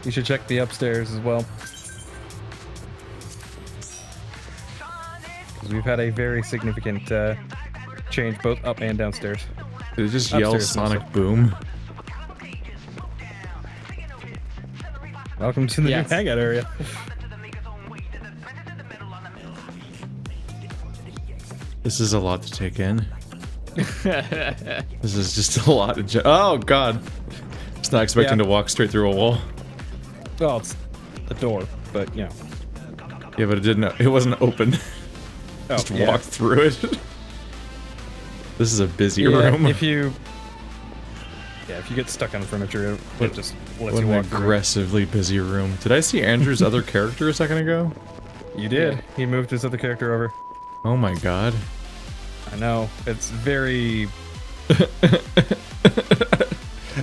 You should check the upstairs as well. Because we've had a very significant change both up and downstairs. Did it just yell Sonic Boom? Welcome to the new hangout area. This is a lot to take in. This is just a lot of... Oh, God. Just not expecting to walk straight through a wall. Well, it's the door, but, you know. Yeah, but it didn't... It wasn't open. Just walk through it. This is a busy room. If you get stuck on furniture, it just lets you walk through. An aggressively busy room. Did I see Andrew's other character a second ago? You did. Yeah. He moved his other character over. Oh my god. I know. It's very...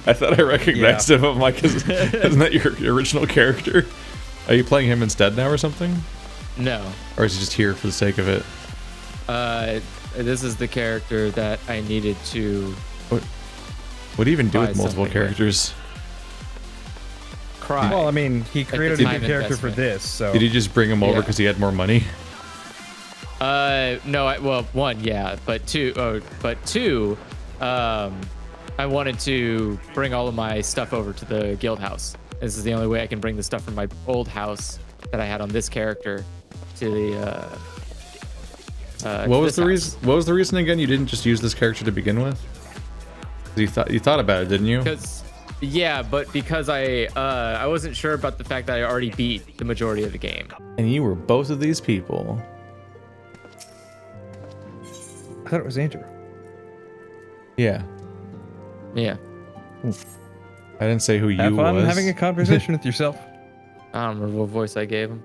I thought I recognized him. I'm like, isn't that your original character? Are you playing him instead now or something? No. Or is he just here for the sake of it? This is the character that I needed to... What do you even do with multiple characters? Cry. Well, I mean, he created a new character for this, so... Did he just bring him over because he had more money? No, well, one, yeah, but two, I wanted to bring all of my stuff over to the guild house. This is the only way I can bring the stuff from my old house that I had on this character to the, what was the reason? What was the reason again? You didn't just use this character to begin with? You thought about it, didn't you? Because I wasn't sure about the fact that I already beat the majority of the game. And you were both of these people. I thought it was Andrew. Yeah. Yeah. I didn't say who you was. Have fun having a conversation with yourself. I don't remember what voice I gave him.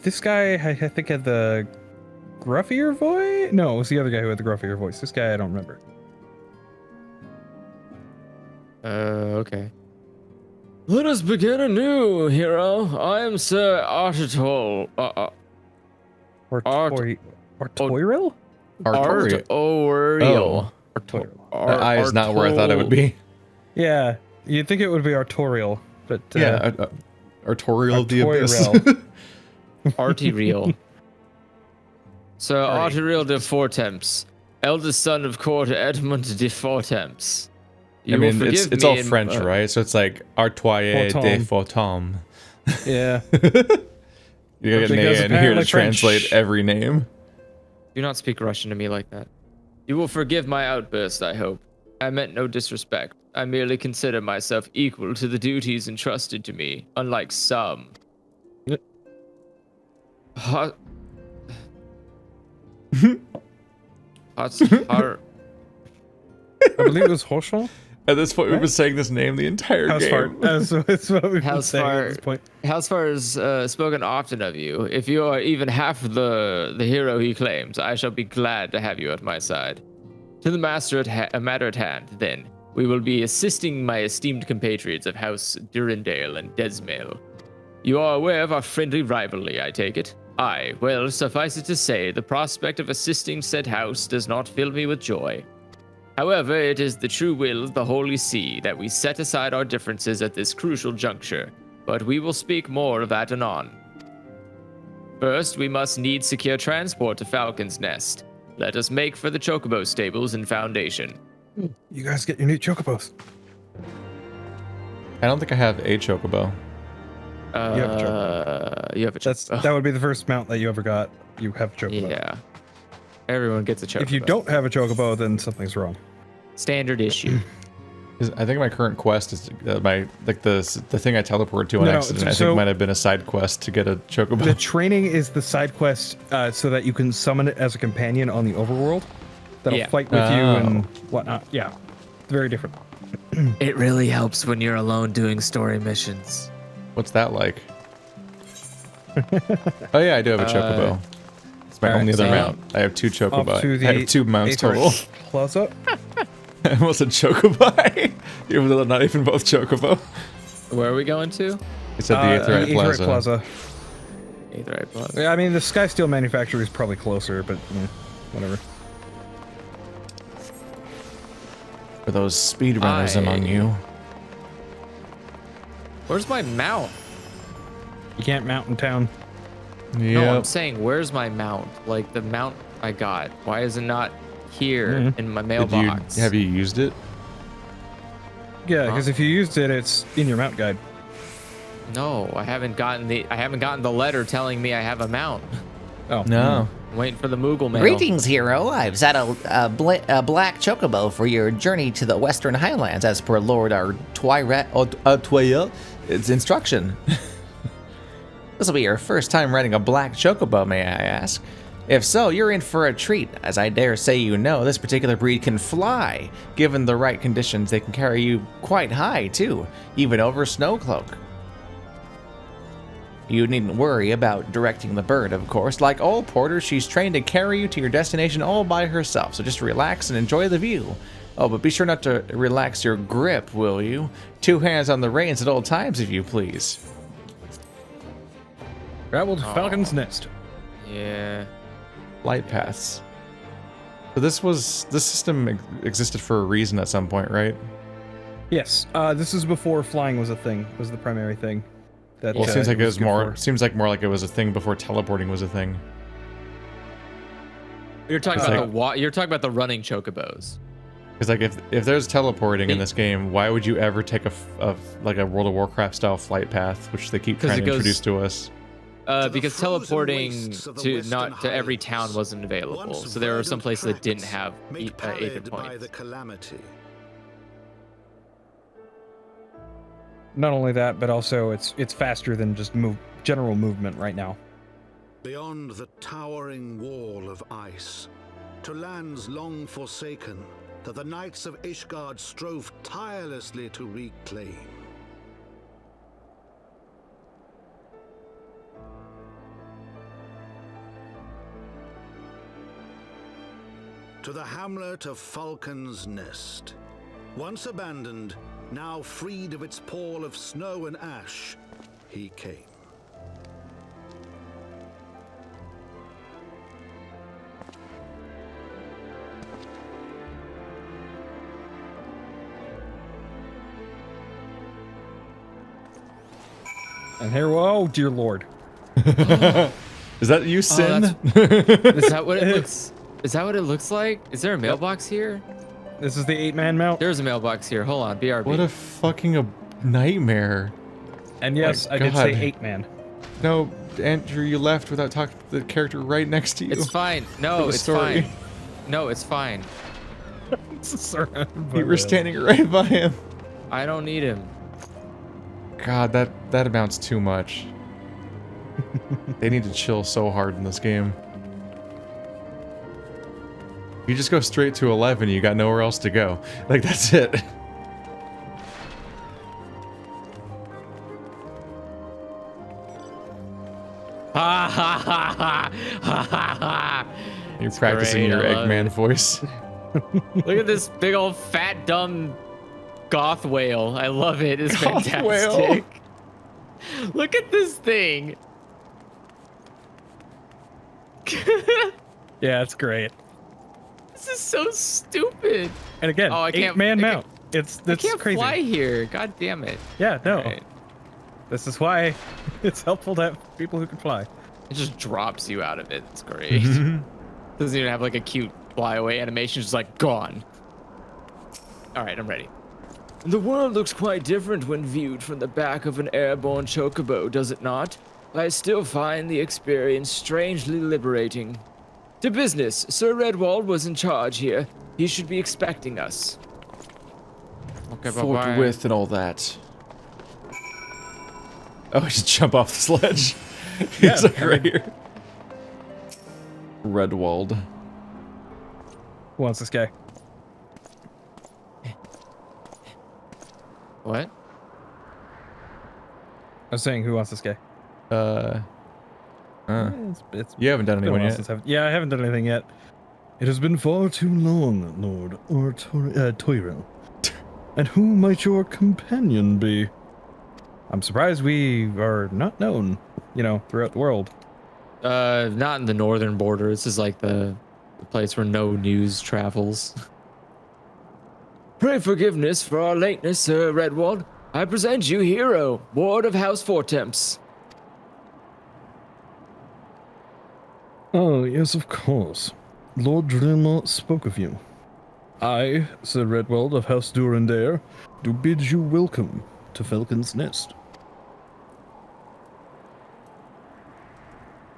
This guy, I think, had the gruffier voice? No, it was the other guy who had the gruffier voice. This guy, I don't remember. Okay. Let us begin anew, hero. I am Sir Artitol. Artorial? Artorial. Artorial. That I is not where I thought it would be. Yeah, you'd think it would be artorial, but yeah, artorial the abyss. Arterial. Sir Arterial de Fortemps, eldest son of Court Edmund de Fortemps. I mean, it's all French, right? So it's like Artoyer de Fortem. Yeah. You gotta get an A in here to translate every name. Do not speak Russian to me like that. You will forgive my outburst, I hope. I meant no disrespect. I merely consider myself equal to the duties entrusted to me, unlike some. I believe it was Hoshol. At this point, we've been saying this name the entire game. That's what we've been saying at this point. Housefire has spoken often of you. If you are even half the hero he claims, I shall be glad to have you at my side. To the matter at hand, then, we will be assisting my esteemed compatriots of House Durandale and Desmail. You are aware of our friendly rivalry, I take it? Aye, well, suffice it to say, the prospect of assisting said house does not fill me with joy. However, it is the true will of the Holy See that we set aside our differences at this crucial juncture, but we will speak more of that anon. First, we must need secure transport to Falcon's Nest. Let us make for the Chocobo stables and Foundation. You guys get your new Chocobos. I don't think I have a Chocobo. You have a Chocobo. You have a Chocobo. That would be the first mount that you ever got. You have a Chocobo. Yeah. Everyone gets a Chocobo. If you don't have a Chocobo, then something's wrong. Standard issue. I think my current quest is the thing I teleported to on accident. I think it might have been a side quest to get a Chocobo. The training is the side quest so that you can summon it as a companion on the overworld. That'll fight with you and whatnot. Yeah, it's very different. It really helps when you're alone doing story missions. What's that like? Oh yeah, I do have a Chocobo. It's my only other mount. I have two Chocobo. I have two mounts total. Plaza. I almost said Chocobo. Even though they're not even both Chocobo. Where are we going to? It's at the Aetherite Plaza. Aetherite Plaza. Yeah, I mean, the Skysteel manufacturer is probably closer, but whatever. For those speedrunners among you. Where's my mount? You can't mount in town. Yeah. No, I'm saying, where's my mount? Like the mount I got. Why is it not here in my mailbox? Have you used it? Yeah, because if you used it, it's in your mount guide. No, I haven't gotten the letter telling me I have a mount. Oh no. I'm waiting for the Moogle mail. Greetings, hero. I've set a black chocobo for your journey to the Western Highlands, as per Lord Artoya's instruction. This will be your first time riding a black chocobo, may I ask? If so, you're in for a treat. As I dare say you know, this particular breed can fly. Given the right conditions, they can carry you quite high, too, even over Snowcloak. You needn't worry about directing the bird, of course. Like all porters, she's trained to carry you to your destination all by herself, so just relax and enjoy the view. Oh, but be sure not to relax your grip, will you? 2 hands on the reins at all times, if you please. Travel to Falcon's Nest. Yeah. Light paths. So this system existed for a reason at some point, right? Yes. This is before flying was a thing. Was the primary thing. That, well, it seems like it was more. for. Seems like more like it was a thing before teleporting was a thing. You're talking about you're talking about the running chocobos. Because like if there's teleporting in this game, why would you ever take a World of Warcraft style flight path, which they keep trying to introduce to us? Because teleporting to every town wasn't available, so there were some places that didn't have aided points. Not only that, but also it's faster than just general movement right now. Beyond the towering wall of ice, to lands long forsaken, that the knights of Ishgard strove tirelessly to reclaim. To the hamlet of Falcon's Nest. Once abandoned, now freed of its pall of snow and ash, he came. And here, oh dear lord. Is that you, Sin? Is that what it looks? Is that what it looks like? Is there a mailbox here? This is the 8-man mount. There's a mailbox here. Hold on, BRB. What a fucking nightmare. And yes, I did say 8-man. No, Andrew, you left without talking to the character right next to you. It's fine. No, it's fine. No, it's fine. You were standing right by him. I don't need him. God, that amounts too much. They need to chill so hard in this game. You just go straight to 11, you got nowhere else to go. Like, that's it. Ha ha ha ha ha ha ha. You're practicing your Eggman voice. Look at this big old fat dumb goth whale. I love it. It's Goth fantastic. whale. Look at this thing. Yeah, it's great. This is so stupid. And again, Oh, I can't- 8-man I mount. I can't crazy. fly here. God damn it. Yeah, no. Right. This is why it's helpful to have people who can fly. It just drops you out of it. It's great. Doesn't even have like a cute flyaway animation. It's just like gone. All right, I'm ready. The world looks quite different when viewed from the back of an airborne chocobo, does it not? I still find the experience strangely liberating. To business. Sir Redwald was in charge here. He should be expecting us. Okay, bye-bye. Forthwith and all that. Oh, I should jump off the sledge. He's like right here. Redwald. Who wants this guy? What? I was saying, who wants this guy? It's You haven't done been a anyone while yet. since yeah, I haven't done anything yet. It has been far too long, Lord Toiro. And who might your companion be? I'm surprised we are not known, throughout the world. Not in the northern border. This is like the place where no news travels. Pray forgiveness for our lateness, Sir Redwald. I present you, Hero, Ward of House Fortemps. Oh, yes, of course. Lord Drilmont spoke of you. I, Sir Redwald of House Durandare, do bid you welcome to Falcon's Nest.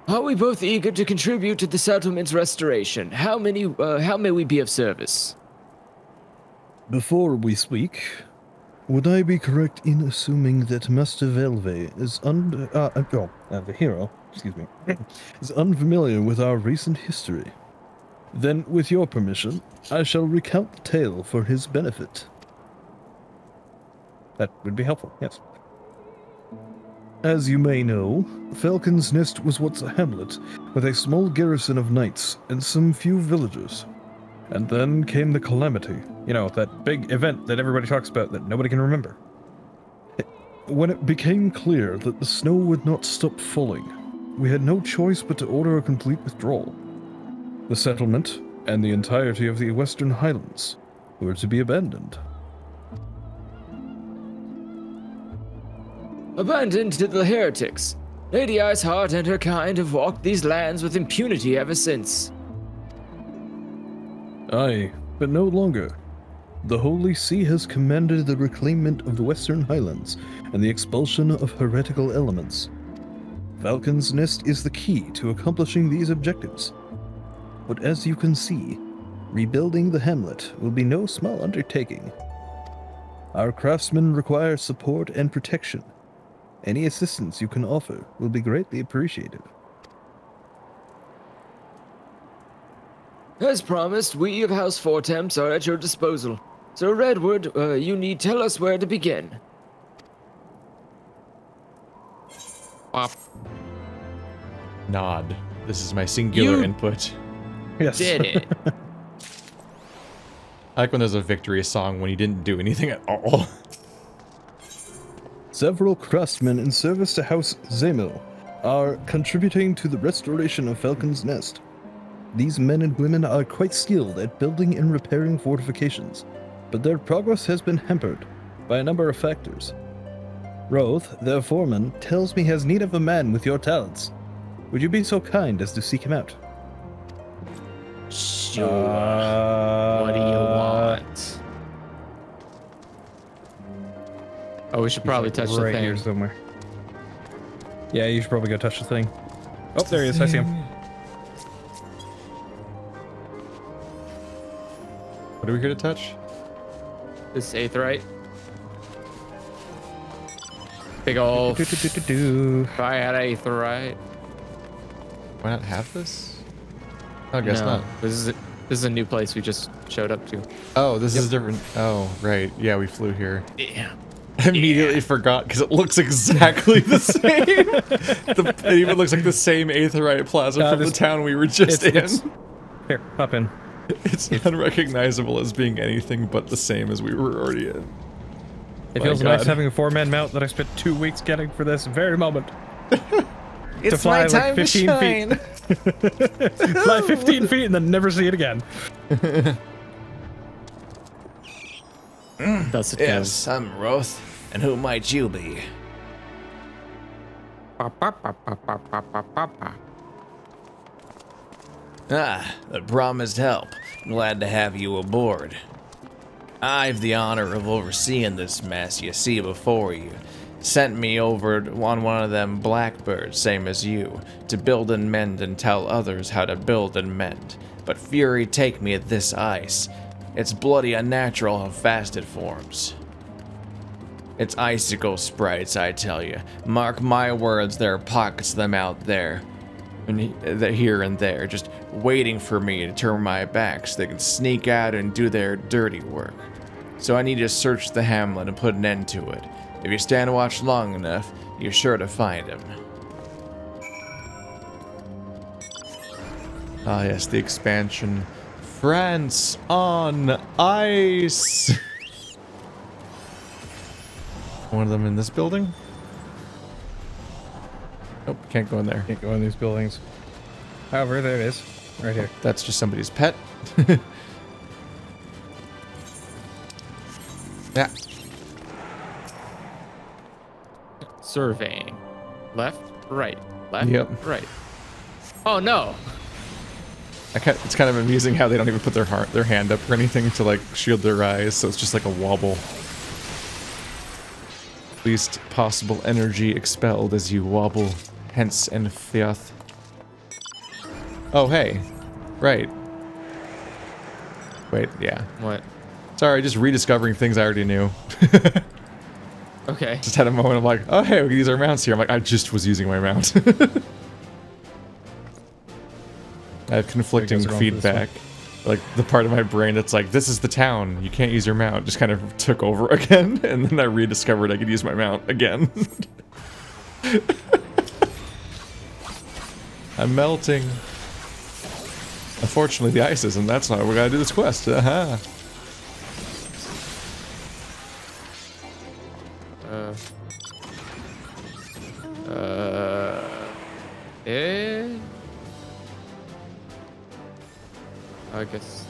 Are we both eager to contribute to the settlement's restoration? How may we be of service? Before we speak, would I be correct in assuming that Master Velve is the hero, excuse me, is unfamiliar with our recent history? Then, with your permission, I shall recount the tale for his benefit. That would be helpful, yes. As you may know, Falcon's Nest was once a hamlet with a small garrison of knights and some few villagers. And then came the Calamity. You know, that big event that everybody talks about that nobody can remember. When it became clear that the snow would not stop falling, we had no choice but to order a complete withdrawal. The settlement and the entirety of the Western Highlands were to be abandoned. Abandoned to the heretics. Lady Iceheart and her kind have walked these lands with impunity ever since. Aye, but no longer. The Holy See has commanded the reclaimment of the Western Highlands and the expulsion of heretical elements. Falcon's Nest is the key to accomplishing these objectives. But as you can see, rebuilding the hamlet will be no small undertaking. Our craftsmen require support and protection. Any assistance you can offer will be greatly appreciated. As promised, we of House Fortemps are at your disposal. So Redwood, you need tell us where to begin. Pop. Nod. This is my singular You input. Yes. Did it. I like when there's a victory song when you didn't do anything at all. Several craftsmen in service to House Zemil are contributing to the restoration of Falcon's Nest. These men and women are quite skilled at building and repairing fortifications, but their progress has been hampered by a number of factors. Roth, their foreman, tells me he has need of a man with your talents. Would you be so kind as to seek him out? Sure. What do you want? Oh, we should probably touch the right thing. here somewhere. Yeah, you should probably go touch the thing. Oh, there he is. I see him. What are we here to touch? This aetheryte. Big ol' fire aetheryte. Why not have this? I guess No, not. This is a new place we just showed up to. Oh, this is different. Oh, right. Yeah, we flew here. Yeah. I immediately forgot because it looks exactly the same. It even looks like the same aetheryte plaza from the town we were just in. Here, hop in. It's unrecognizable as being anything but the same as we were already in. It My feels God. nice having a 4-man mount that I spent 2 weeks getting for this very moment. It's fly my like time 15 to feet. shine. Fly 15 feet and then never see it again. Thus it Yes, I'm Roth. And who might you be? Ah, the promised help. Glad to have you aboard. I've the honor of overseeing this mess you see before you. Sent me over on one of them blackbirds, same as you, to build and mend and tell others how to build and mend. But fury take me at this ice. It's bloody unnatural how fast it forms. It's icicle sprites, I tell you. Mark my words, there are pockets of them out there. And here and there, just waiting for me to turn my back so they can sneak out and do their dirty work. So I need to search the hamlet and put an end to it. If you stand watch long enough, you're sure to find him. Ah, yes, the expansion. France on ice. One of them in this building? Nope, can't go in there. Can't go in these buildings. However, there it is. Right here. That's just somebody's pet. Yeah. surveying. Left, right, left, Yep. right. Oh no! It's kind of amusing how they don't even put their hand up or anything to like shield their eyes, so it's just like a wobble. Least possible energy expelled as you wobble, hence and Fioth. Oh hey, right. Wait, yeah. What? Sorry, just rediscovering things I already knew. Okay. Just had a moment of like, oh hey, we can use our mounts here. I'm like, I just was using my mount. I have conflicting feedback. Like the part of my brain that's like, this is the town, you can't use your mount, just kind of took over again, and then I rediscovered I could use my mount again. I'm melting. Unfortunately, the ice isn't. That's not. We gotta do this quest. Aha. I guess.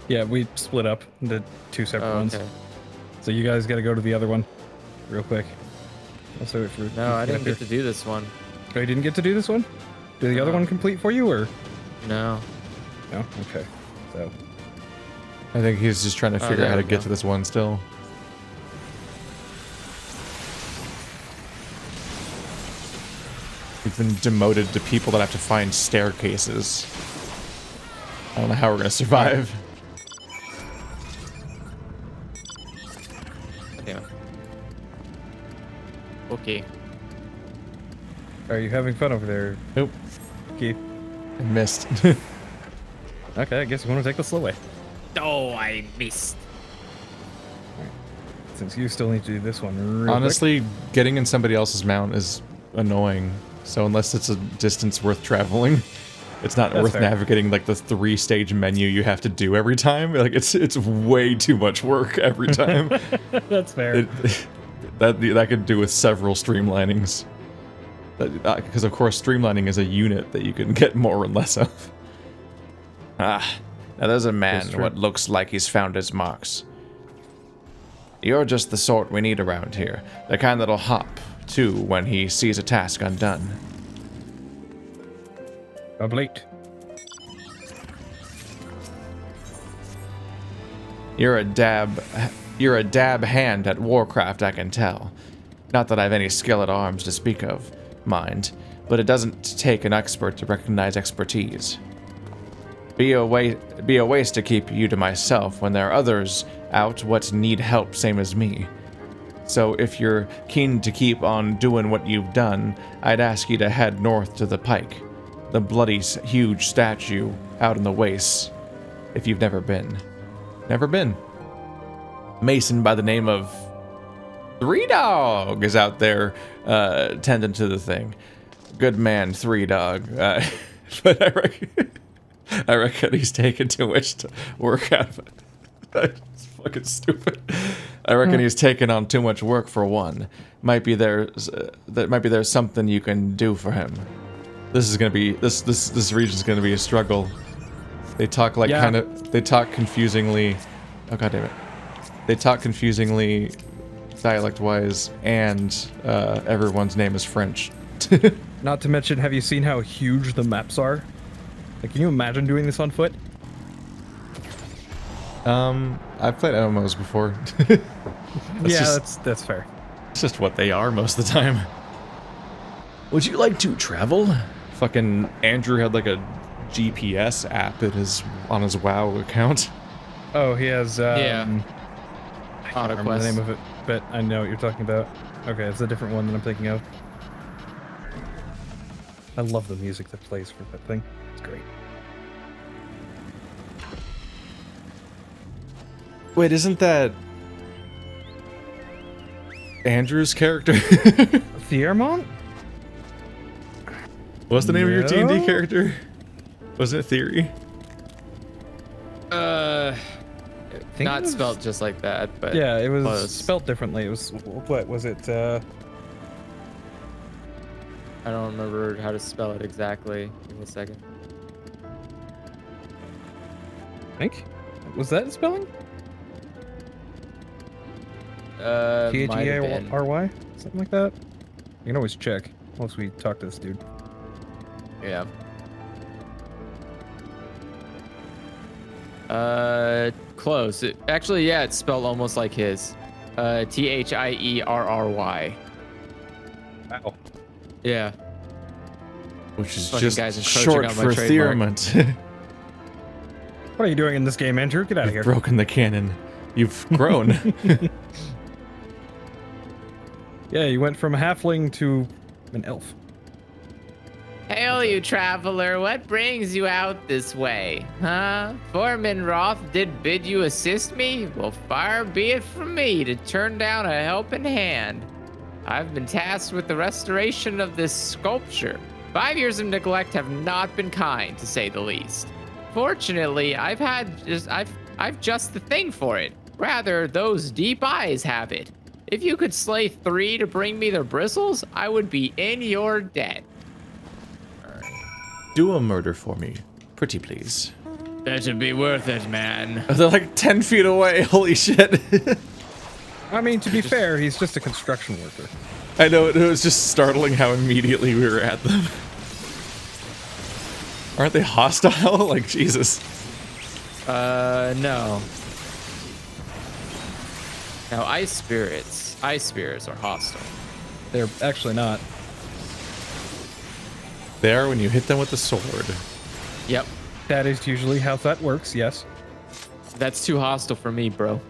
Yeah, we split up into 2 separate ones. Okay. So you guys got to go to the other one real quick. Also, wait for No, I didn't get to do this one. Oh, you didn't get to do this one? Did the other one complete for you, or? No. No? Okay. So. I think he's just trying to figure out how to we get go. to this one still. We've been demoted to people that have to find staircases. I don't know how we're gonna survive. Damn. Okay. Are you having fun over there, Nope, Keith? I missed. Okay, I guess we want to take the slow way. Oh, I missed. Since you still need to do this one real Honestly, getting in somebody else's mount is annoying. So unless it's a distance worth traveling, it's not That's worth fair. navigating like the 3-stage menu you have to do every time. Like it's way too much work every time. quick. That's fair. That could do with several streamlinings. Because of course streamlining is a unit that you can get more and less of. Ah, now there's a man That's true. what looks like he's found his marks. You're just the sort we need around here. The kind that'll hop, too, when he sees a task undone. Oblique. You're a dab hand at Warcraft, I can tell. Not that I've any skill at arms to speak of, mind, but it doesn't take an expert to recognize expertise. Be a waste to keep you to myself when there are others out what need help same as me. So if you're keen to keep on doing what you've done, I'd ask you to head north to the Pike, the bloody huge statue out in the wastes, if you've never been. Never been. Mason by the name of Three Dog is out there tending to the thing. Good man, Three Dog. But I reckon he's taken too much to work out of it. That's fucking stupid. I reckon he's taken on too much work for one. Might be there's something you can do for him. This is gonna be this region's gonna be a struggle. They talk like Yeah. they talk confusingly. Oh god damn it. They talk confusingly dialect wise, and everyone's name is French. Not to mention, have you seen how huge the maps are? Like, can you imagine doing this on foot? I've played MMOs before. That's fair. It's just what they are most of the time. Would you like to travel? Fucking Andrew had like a GPS app on his WoW account. Oh, he has. Yeah. I can't remember the name of it, but I know what you're talking about. Okay, it's a different one that I'm thinking of. I love the music that plays for that thing. It's great. Wait, isn't that Andrew's character? Thiermont? What's the name of your D&D No. character? Wasn't it Theory? think Not it was- spelled just like that, but Yeah, it was close. spelled differently. It was, what was it? I don't remember how to spell it exactly. Give me a second. I think? Was that spelling? Might have been. T-H-E-A-R-Y? Something like that? You can always check once we talk to this dude. Yeah. Close. Actually, yeah, it's spelled almost like his. Thierry. Wow. Yeah. Which is Fucking just guys encroaching short on my for trademark. Theormont. What are you doing in this game, Andrew? Get out of here. You've broken the canon. You've grown. Yeah, you went from a halfling to an elf. Hail, you traveler. What brings you out this way? Huh? Foreman Roth did bid you assist me? Well, far be it from me to turn down a helping hand. I've been tasked with the restoration of this sculpture. 5 years of neglect have not been kind, to say the least. Fortunately, I've just the thing for it. Rather, those deep eyes have it. If you could slay 3 to bring me their bristles, I would be in your debt. Do a murder for me. Pretty please. That should be worth it, man. They're like 10 feet away. Holy shit. I mean, to be fair, he's just a construction worker. I know, it was just startling how immediately we were at them. Aren't they hostile? Like, Jesus. No. Now, ice spirits are hostile. They're actually not. They are when you hit them with the sword. Yep. That is usually how that works, yes. That's too hostile for me, bro.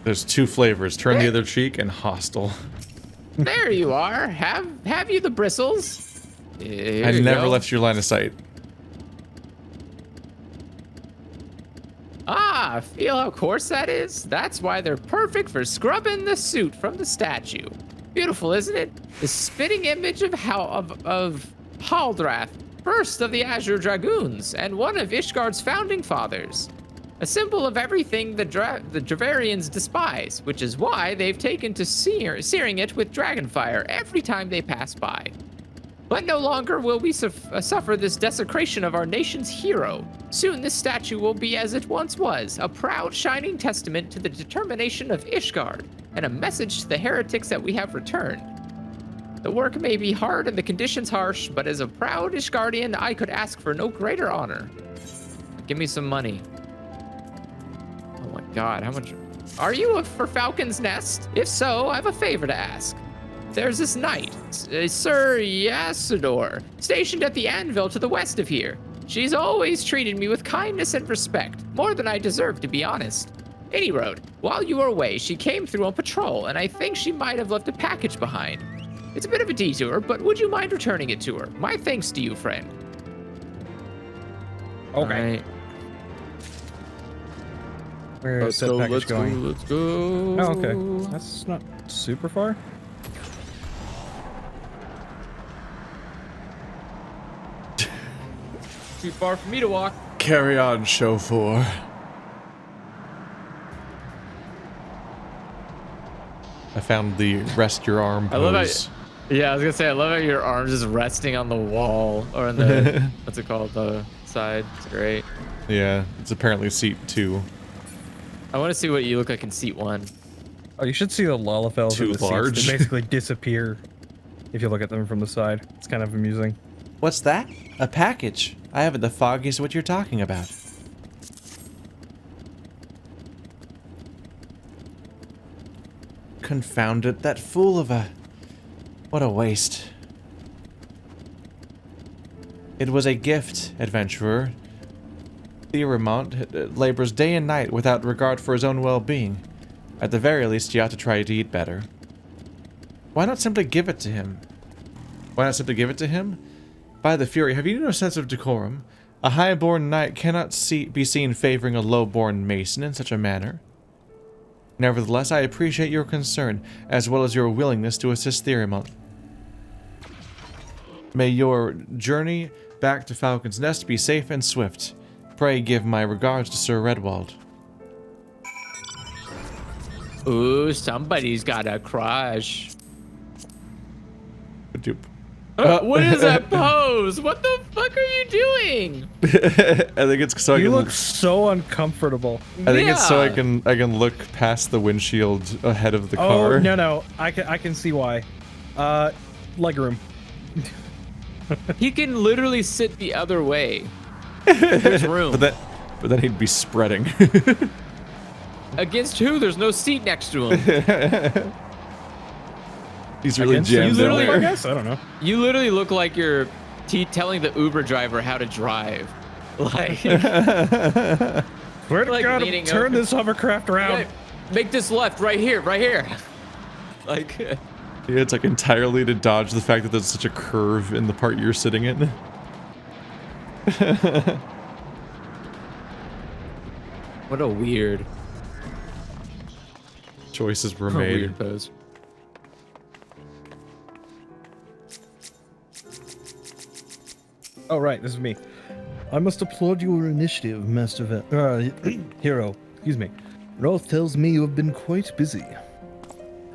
There's 2 flavors, turn the other cheek and hostile. There you are. Have you the bristles? Here I you never go. left your line of sight. Ah, feel how coarse that is? That's why they're perfect for scrubbing the suit from the statue. Beautiful, isn't it? The spitting image of Haldrath, first of the Azure Dragoons, and one of Ishgard's founding fathers. A symbol of everything the Dravarians despise, which is why they've taken to searing it with dragonfire every time they pass by. But no longer will we suffer this desecration of our nation's hero. Soon this statue will be as it once was, a proud, shining testament to the determination of Ishgard, and a message to the heretics that we have returned. The work may be hard and the conditions harsh, but as a proud Ishgardian, I could ask for no greater honor. Give me some money. Oh my god, how much? Are you for Falcon's Nest? If so, I have a favor to ask. There's this knight, Sir Yasador, stationed at the anvil to the west of here. She's always treated me with kindness and respect, more than I deserve, to be honest. Any road, while you were away, she came through on patrol, and I think she might have left a package behind. It's a bit of a detour, but would you mind returning it to her? My thanks to you, friend. Okay. Right. Where is that package going? Let's go. Oh, okay. That's not super far. Too far for me to walk. Carry on, show 4. I found the rest your arm pose. I love how, yeah, I was gonna say, I love how your arm's just resting on the wall, or in the, what's it called, the side. It's great. Yeah, it's apparently seat 2. I want to see what you look like in seat 1. Oh, you should see the Lalafels Too in the seats. large. They basically disappear if you look at them from the side. It's kind of amusing. What's that? A package. I haven't the foggiest what you're talking about. Confound it, that fool of a... What a waste. It was a gift, adventurer. Theormont labors day and night without regard for his own well-being. At the very least, you ought to try to eat better. Why not simply give it to him? Why not simply give it to him? By the Fury, have you no sense of decorum? A high-born knight cannot be seen favoring a low-born mason in such a manner. Nevertheless, I appreciate your concern, as well as your willingness to assist Theormont. May your journey back to Falcon's Nest be safe and swift. Pray give my regards to Sir Redwald. Ooh, somebody's got a crush. Doop. What is that pose? What the fuck are you doing? I think it's so I You can. look so uncomfortable. I think it's so I Yeah. can look past the windshield ahead of the Oh car. no, I can see why. Legroom. He can literally sit the other way. There's room. But then he'd be spreading. Against who? There's no seat next to him. He's really Against jammed you, in I there. guess. I don't know. You literally look like you're telling the Uber driver how to drive. Like, Swear to Like God, leaning turn over. this hovercraft around. "Hey, make this left right here, right here. Like, Yeah, it's like entirely to dodge the fact that there's such a curve in the part you're sitting in. what a weird, Choices were a made. weird pose. Oh right, this is me. I must applaud your initiative, Master Hero. Excuse me. Rolf tells me you have been quite busy.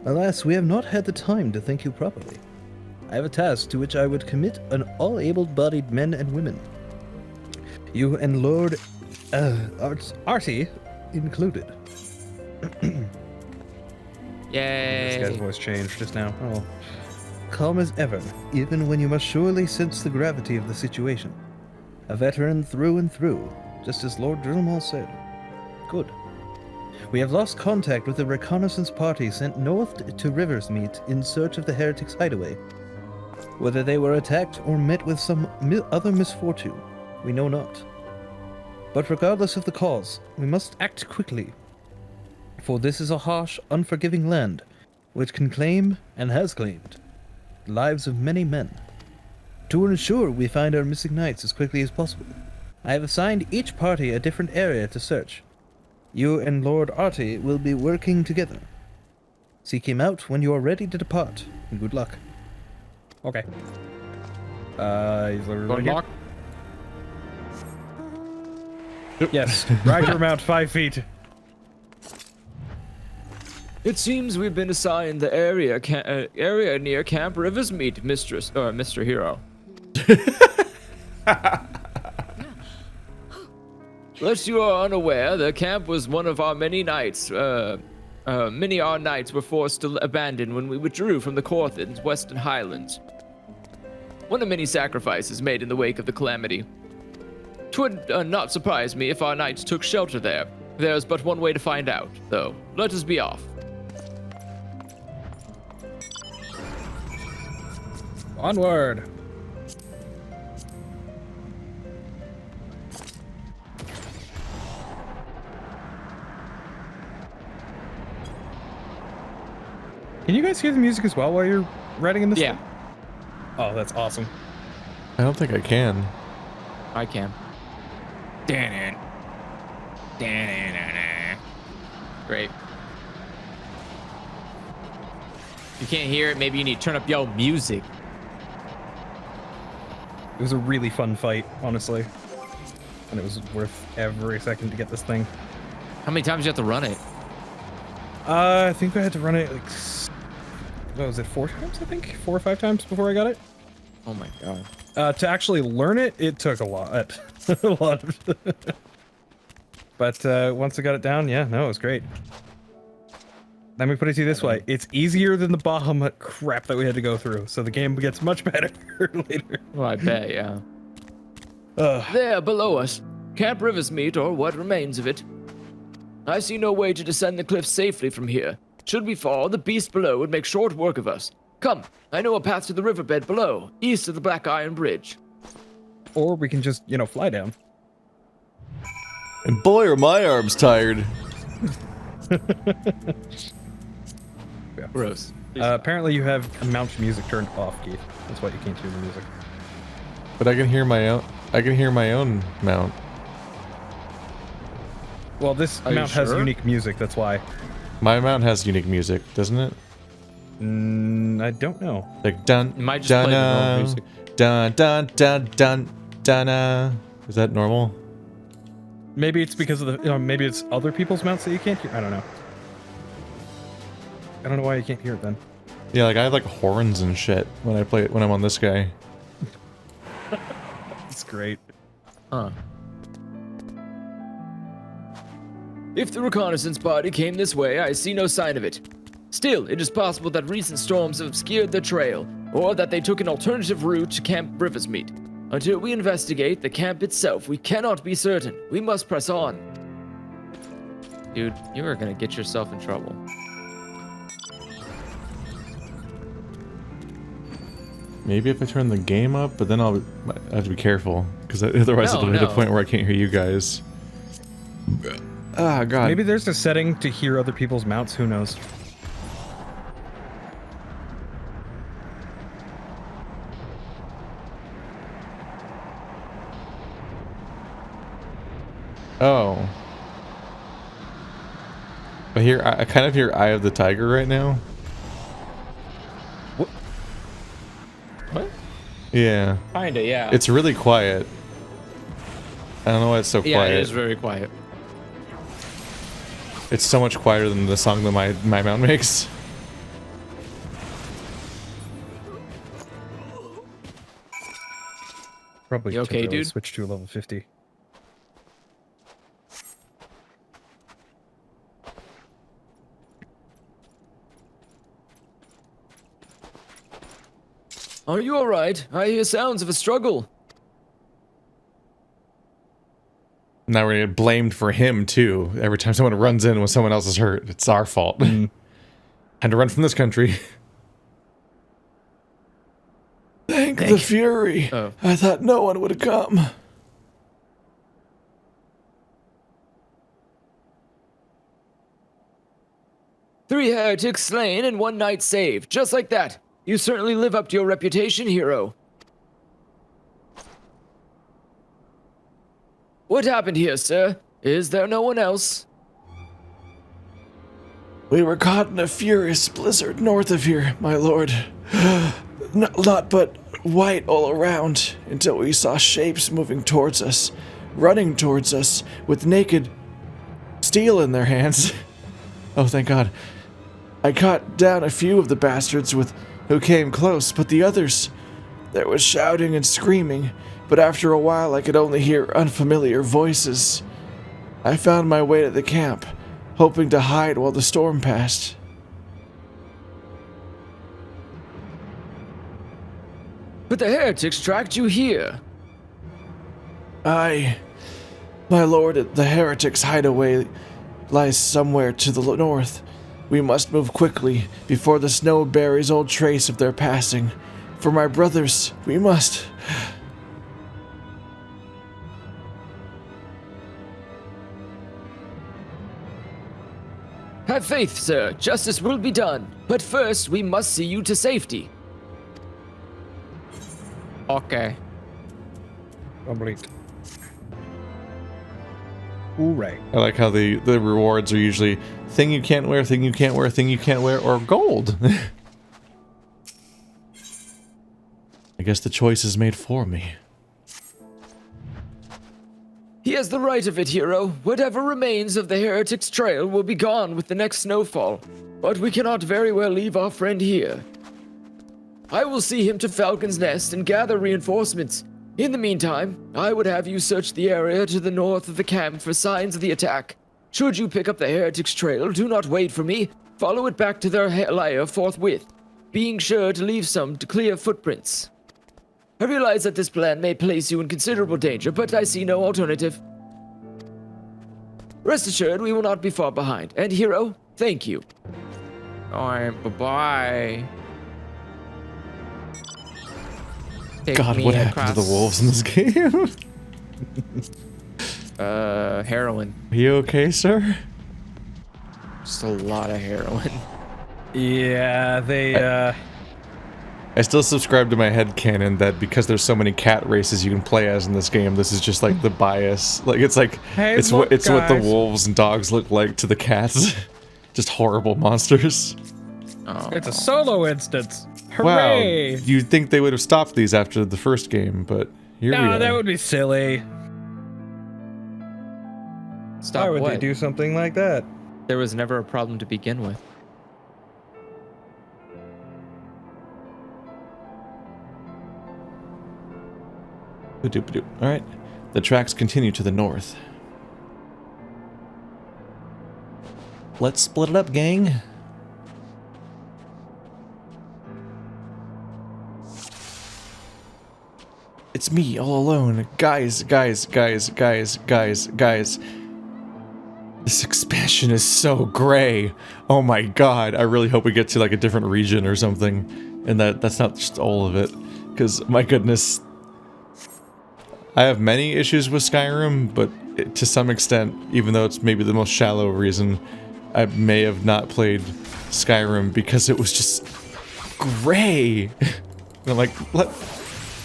Alas, we have not had the time to thank you properly. I have a task to which I would commit all able-bodied men and women. You and Lord Artie included. Yay. This guy's voice changed just now. Oh. Calm as ever, even when you must surely sense the gravity of the situation. A veteran through and through, just as Lord Drillmall said. Good. We have lost contact with the reconnaissance party sent north to Riversmeet in search of the heretics' hideaway. Whether they were attacked or met with some other misfortune, we know not. But regardless of the cause, we must act quickly. For this is a harsh, unforgiving land, which can claim, and has claimed, the lives of many men. To ensure we find our missing knights as quickly as possible, I have assigned each party a different area to search. You and Lord Artie will be working together. Seek him out when you are ready to depart, and good luck. Okay. Is everybody here? Unlock. Yes, ride your mount 5 feet. It seems we've been assigned the area near Camp Riversmeet, Mr. Hero. Lest you are unaware, the camp was one of our many nights. Many our knights were forced to abandon when we withdrew from the Corthan's Western Highlands. One of many sacrifices made in the wake of the calamity. 'Twould not surprise me if our knights took shelter there. There's but one way to find out, though. Let us be off. Onward. Can you guys hear the music as well while you're riding in this? Yeah, thing? Oh, that's awesome. I don't think I can. I can. Great. You can't hear it, maybe you need to turn up your music. It was a really fun fight, honestly. And it was worth every second to get this thing. How many times do you have to run it? I think I had to run it like, what was it, 4 times, I think? 4 or 5 times before I got it. Oh my god. To actually learn it, it took a lot. a lot. But once I got it down, yeah, no, it was great. Let me put it to you this way. It's easier than the Bahamut crap that we had to go through, so the game gets much better later. Well, I bet, yeah. There, below us. Camp Riversmeet, or what remains of it. I see no way to descend the cliff safely from here. Should we fall, the beast below would make short work of us. Come, I know a path to the riverbed below, east of the Black Iron Bridge. Or we can just, you know, fly down. And boy, are my arms tired. Gross. Apparently you have mount music turned off, Keith. That's why you can't hear the music. But I can hear my own. I can hear my own mount. Well, this Are you mount has sure? unique music, that's why. My mount has unique music, doesn't it? I don't know. Like dun It might just dun play the normal music. dun dun dun dun dun. Is that normal? Maybe it's because of the, you know, maybe it's other people's mounts that you can't hear. I don't know. I don't know why you can't hear it then. Yeah, like I have like horns and shit when I'm on this guy. It's great. Huh. If the reconnaissance party came this way, I see no sign of it. Still, it is possible that recent storms have obscured their trail, or that they took an alternative route to Camp Riversmeet. Until we investigate the camp itself, we cannot be certain. We must press on. Dude, you are gonna get yourself in trouble. Maybe if I turn the game up, but then I have to be careful, because otherwise it'll hit a point where I can't hear you guys. Ah, God. Maybe there's a setting to hear other people's mounts. Who knows? Oh. I kind of hear Eye of the Tiger right now. What? Yeah. Kinda, yeah. It's really quiet. I don't know why it's so quiet. Yeah, it is very quiet. It's so much quieter than the song that my mount makes. Probably You okay, temporarily dude? switch to a level 50. Are you alright? I hear sounds of a struggle. Now we're gonna get blamed for him too. Every time someone runs in when someone else is hurt, it's our fault. Had to run from this country. Thank the Fury. Oh. I thought no one would come. Three heretics slain and one knight saved. Just like that. You certainly live up to your reputation, hero. What happened here, sir? Is there no one else? We were caught in a furious blizzard north of here, my lord. Not but white all around, until we saw shapes moving towards us, running towards us, with naked steel in their hands. Oh, thank God. I caught down a few of the bastards who came close, but the others, there was shouting and screaming, but after a while I could only hear unfamiliar voices. I found my way to the camp, hoping to hide while the storm passed. But the heretics tracked you here. Aye. My lord, the heretics' hideaway lies somewhere to the north. We must move quickly before the snow buries all trace of their passing. For my brothers, we must. Have faith, sir. Justice will be done. But first, we must see you to safety. Okay. Complete. Hooray. I like how the rewards are usually thing you can't wear, thing you can't wear, thing you can't wear, or gold. I guess the choice is made for me. He has the right of it, hero. Whatever remains of the heretic's trail will be gone with the next snowfall. But we cannot very well leave our friend here. I will see him to Falcon's Nest and gather reinforcements. In the meantime, I would have you search the area to the north of the camp for signs of the attack. Should you pick up the heretic's trail, do not wait for me. Follow it back to their lair forthwith, being sure to leave some clear footprints. I realize that this plan may place you in considerable danger, but I see no alternative. Rest assured, we will not be far behind. And hero, thank you. Alright, bye-bye. God, what happened to the wolves in this game? Heroin. Are you okay, sir? Just a lot of heroin. Yeah, they, I still subscribe to my headcanon that because there's so many cat races you can play as in this game, this is just like the bias. Like it's like Hey, it's look, what the guys. wolves and dogs look like to the cats. Just horrible monsters. Oh. it's a solo instance. Wow, Hooray! you'd think they would have stopped these after the first game, but here we No, are. that would be silly. Stop Why would what? they do something like that? There was never a problem to begin with. Ba-doop-ba-doop. All right. The tracks continue to the north. Let's split it up, gang. It's me all alone. Guys. This expansion is so gray. Oh my god. I really hope we get to like a different region or something. And that's not just all of it. Because, my goodness. I have many issues with Skyrim, but to some extent, even though it's maybe the most shallow reason, I may have not played Skyrim because it was just gray. And I'm like, what?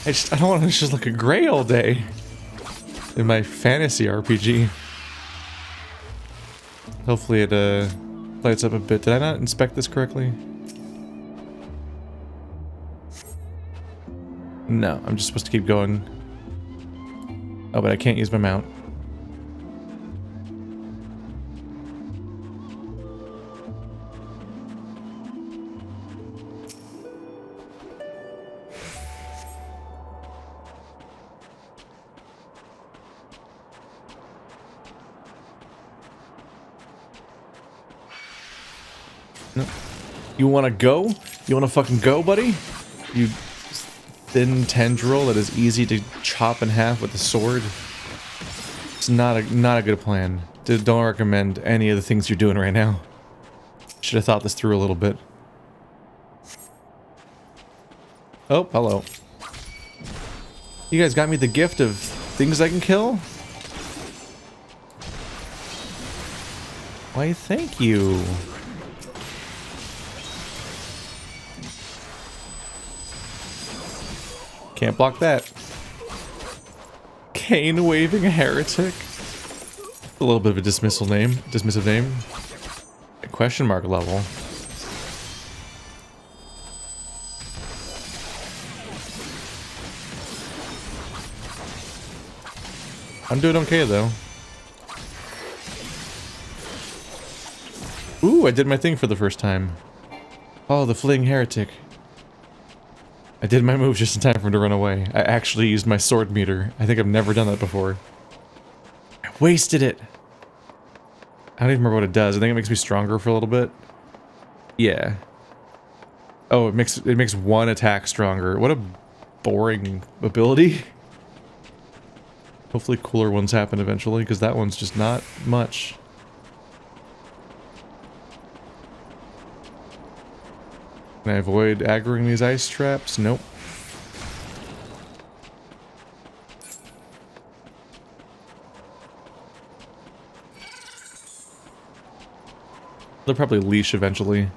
I don't want to just look at gray all day in my fantasy RPG. Hopefully it lights up a bit. Did I not inspect this correctly? No, I'm just supposed to keep going. Oh, but I can't use my mount. No. You wanna go? You wanna fucking go, buddy? You thin tendril that is easy to chop in half with a sword. It's not a good plan. Don't recommend any of the things you're doing right now. Should have thought this through a little bit. Oh, hello. You guys got me the gift of things I can kill? Why, thank you. Can't block that. Cane waving heretic. A little bit of a dismissive name. A question mark level. I'm doing okay though. Ooh, I did my thing for the first time. Oh, the fleeing heretic. I did my move just in time for him to run away. I actually used my sword meter. I think I've never done that before. I wasted it. I don't even remember what it does. I think it makes me stronger for a little bit. Yeah. Oh, it makes one attack stronger. What a boring ability. Hopefully cooler ones happen eventually, because that one's just not much. Can I avoid aggroing these ice traps? Nope. They'll probably leash eventually.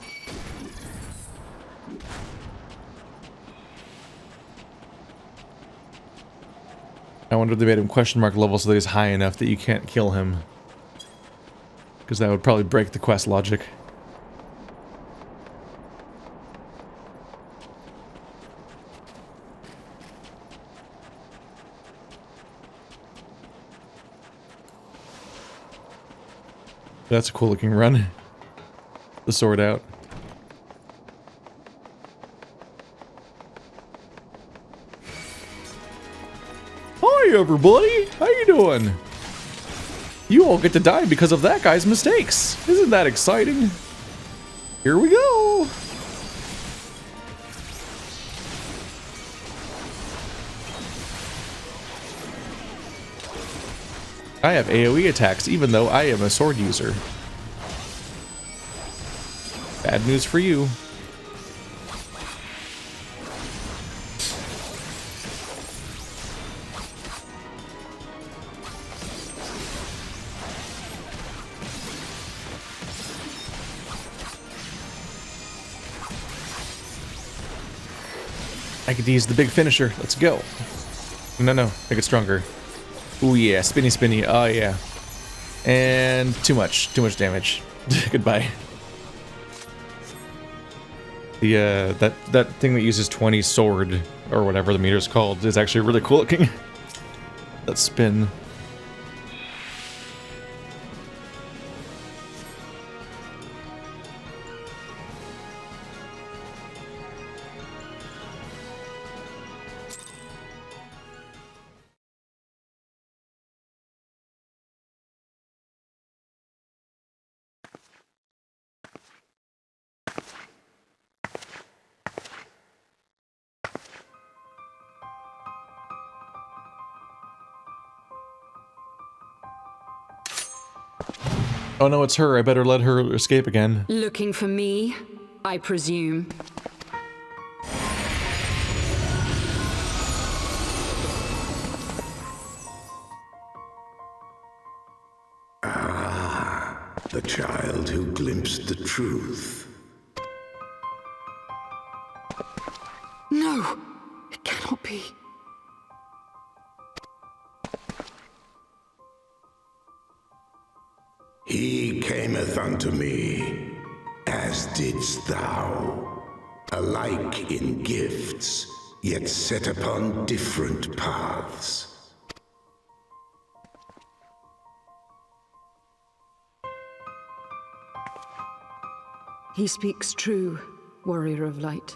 I wonder if they made him question mark level so that he's high enough that you can't kill him. Because that would probably break the quest logic. That's a cool looking run. The sword out. Hi everybody! How you doing? You all get to die because of that guy's mistakes. Isn't that exciting? Here we go! I have AoE attacks even though I am a sword user. Bad news for you. I could use the big finisher. Let's go. No, make it stronger. Ooh yeah, spinny spinny. Oh yeah. And too much damage. Goodbye. The that thing that uses 20 sword or whatever the meter is called is actually really cool looking. That spin. Oh no, it's her. I better let her escape again. Looking for me, I presume. The child who glimpsed the truth. No, it cannot be. He cameth unto me, as didst thou, alike in gifts, yet set upon different paths. He speaks true, warrior of light.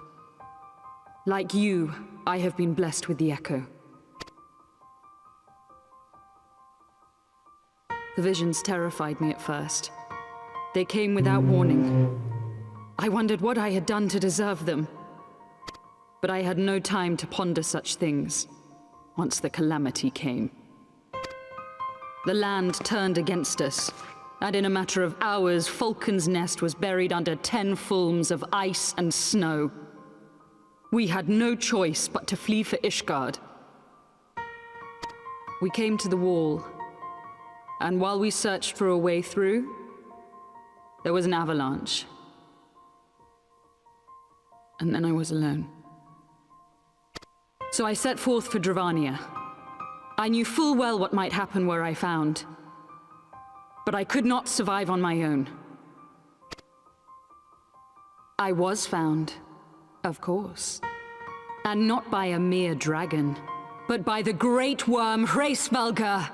Like you, I have been blessed with the echo. The visions terrified me at first. They came without warning. I wondered what I had done to deserve them. But I had no time to ponder such things once the calamity came. The land turned against us, and in a matter of hours, Falcon's Nest was buried under 10 fulms of ice and snow. We had no choice but to flee for Ishgard. We came to the wall, and while we searched for a way through, there was an avalanche. And then I was alone. So I set forth for Dravania. I knew full well what might happen where I found. But I could not survive on my own. I was found, of course. And not by a mere dragon, but by the great worm Hraesvelgr.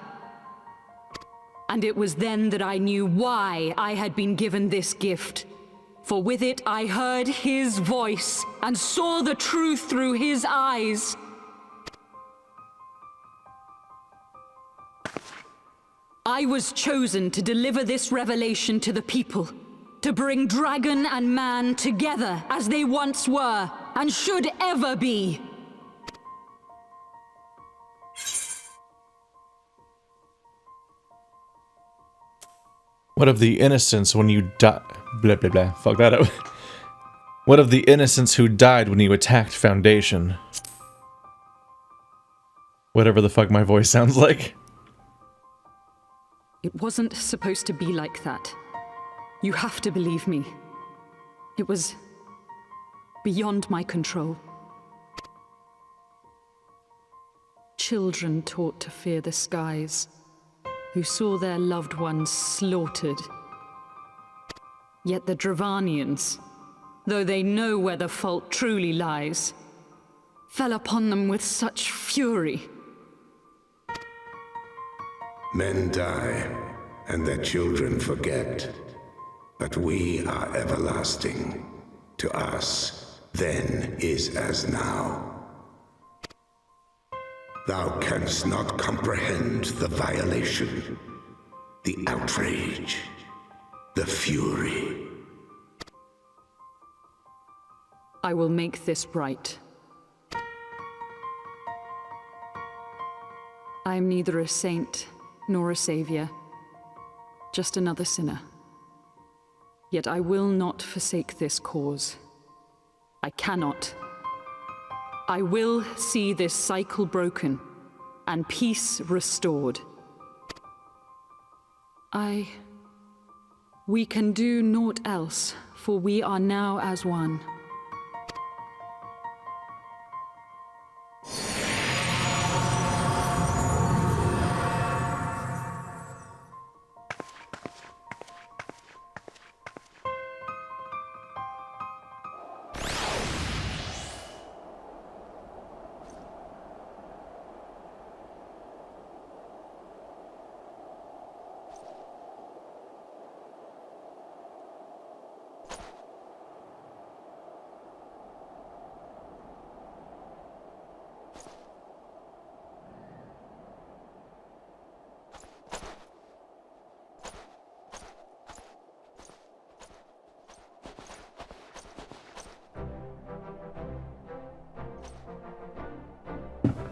And it was then that I knew why I had been given this gift. For with it I heard his voice and saw the truth through his eyes. I was chosen to deliver this revelation to the people, to bring dragon and man together as they once were, and should ever be. What of the innocents when you die? Blah, blah, blah. Fuck that up. What of the innocents who died when you attacked Foundation? Whatever the fuck my voice sounds like. It wasn't supposed to be like that. You have to believe me. It was beyond my control. Children taught to fear the skies, who saw their loved ones slaughtered. Yet the Dravanians, though they know where the fault truly lies, fell upon them with such fury. Men die, and their children forget. But we are everlasting. To us, then is as now. Thou canst not comprehend the violation, the outrage, the fury. I will make this right. I am neither a saint nor a savior, just another sinner. Yet I will not forsake this cause. I cannot. I will see this cycle broken and peace restored. We can do naught else, for we are now as one.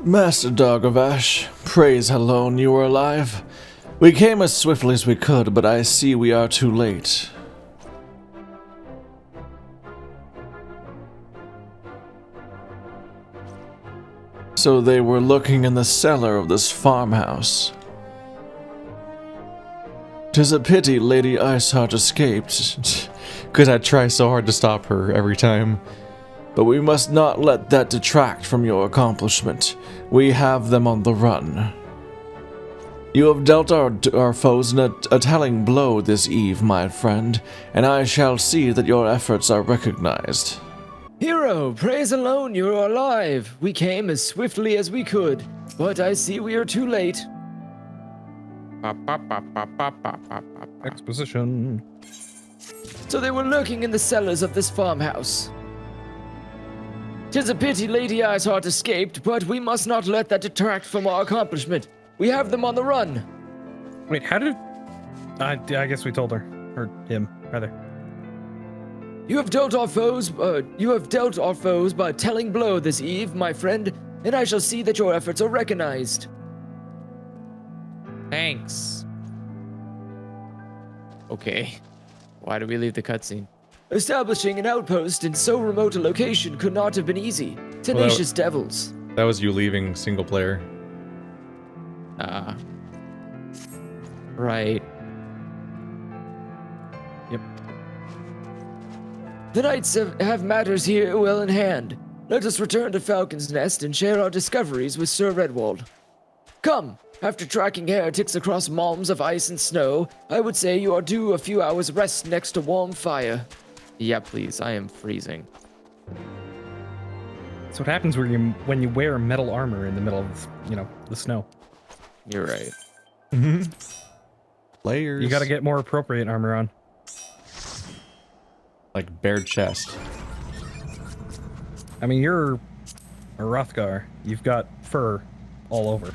Master Dog of Ash, praise alone you are alive. We came as swiftly as we could, but I see we are too late. So they were looking in the cellar of this farmhouse. 'Tis a pity Lady Iceheart escaped. Because I try so hard to stop her every time. But we must not let that detract from your accomplishment. We have them on the run. You have dealt our foes a telling blow this eve, my friend, and I shall see that your efforts are recognized. Hero, praise alone you are alive. We came as swiftly as we could, but I see we are too late. Exposition. So they were lurking in the cellars of this farmhouse. 'Tis a pity Lady Iceheart escaped, but we must not let that detract from our accomplishment. We have them on the run. Wait, how did... I guess we told her. Or him, rather. You have dealt our foes by telling blow this eve, my friend, and I shall see that your efforts are recognized. Thanks. Okay. Why did we leave the cutscene? Establishing an outpost in so remote a location could not have been easy. Tenacious devils. That was you leaving single player. Right. Yep. The knights have matters here well in hand. Let us return to Falcon's Nest and share our discoveries with Sir Redwald. Come, after tracking heretics across malms of ice and snow, I would say you are due a few hours rest next to warm fire. Yeah, please, I am freezing. That's what happens when you wear metal armor in the middle of, the snow. You're right. Mm-hmm. Layers. You gotta get more appropriate armor on. Like bare chest. I mean, you're a Hrothgar. You've got fur all over.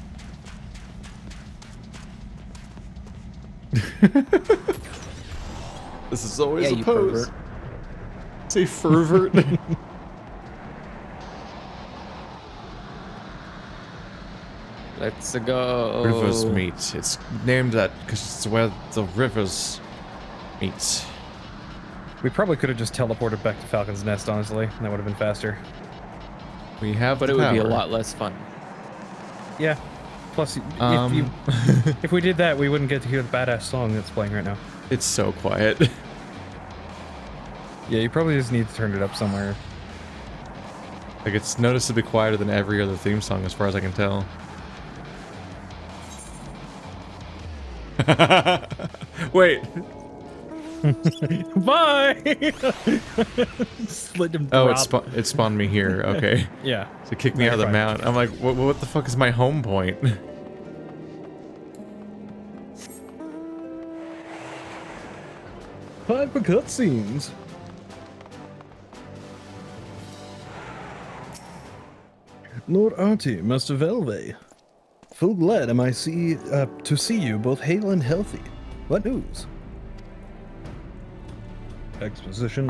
This is always Yeah, a you pose. pervert. Say fervert. Let's go. Rivers meet. It's named that because it's where the rivers meet. We probably could have just teleported back to Falcon's Nest, honestly. That would have been faster. We have, But it would be a lot less fun. Yeah. Plus, if we did that, we wouldn't get to hear the badass song that's playing right now. It's so quiet. Yeah, you probably just need to turn it up somewhere. Like, it's noticeably quieter than every other theme song as far as I can tell. Wait. Bye! Slid him Oh, drop. it spawned me here. Okay. Yeah. So kick me out of the mount. I'm like, what the fuck is my home point? Time for cutscenes. Lord Artie, Master Velve. Full glad am I to see you both hale and healthy. What news? Exposition.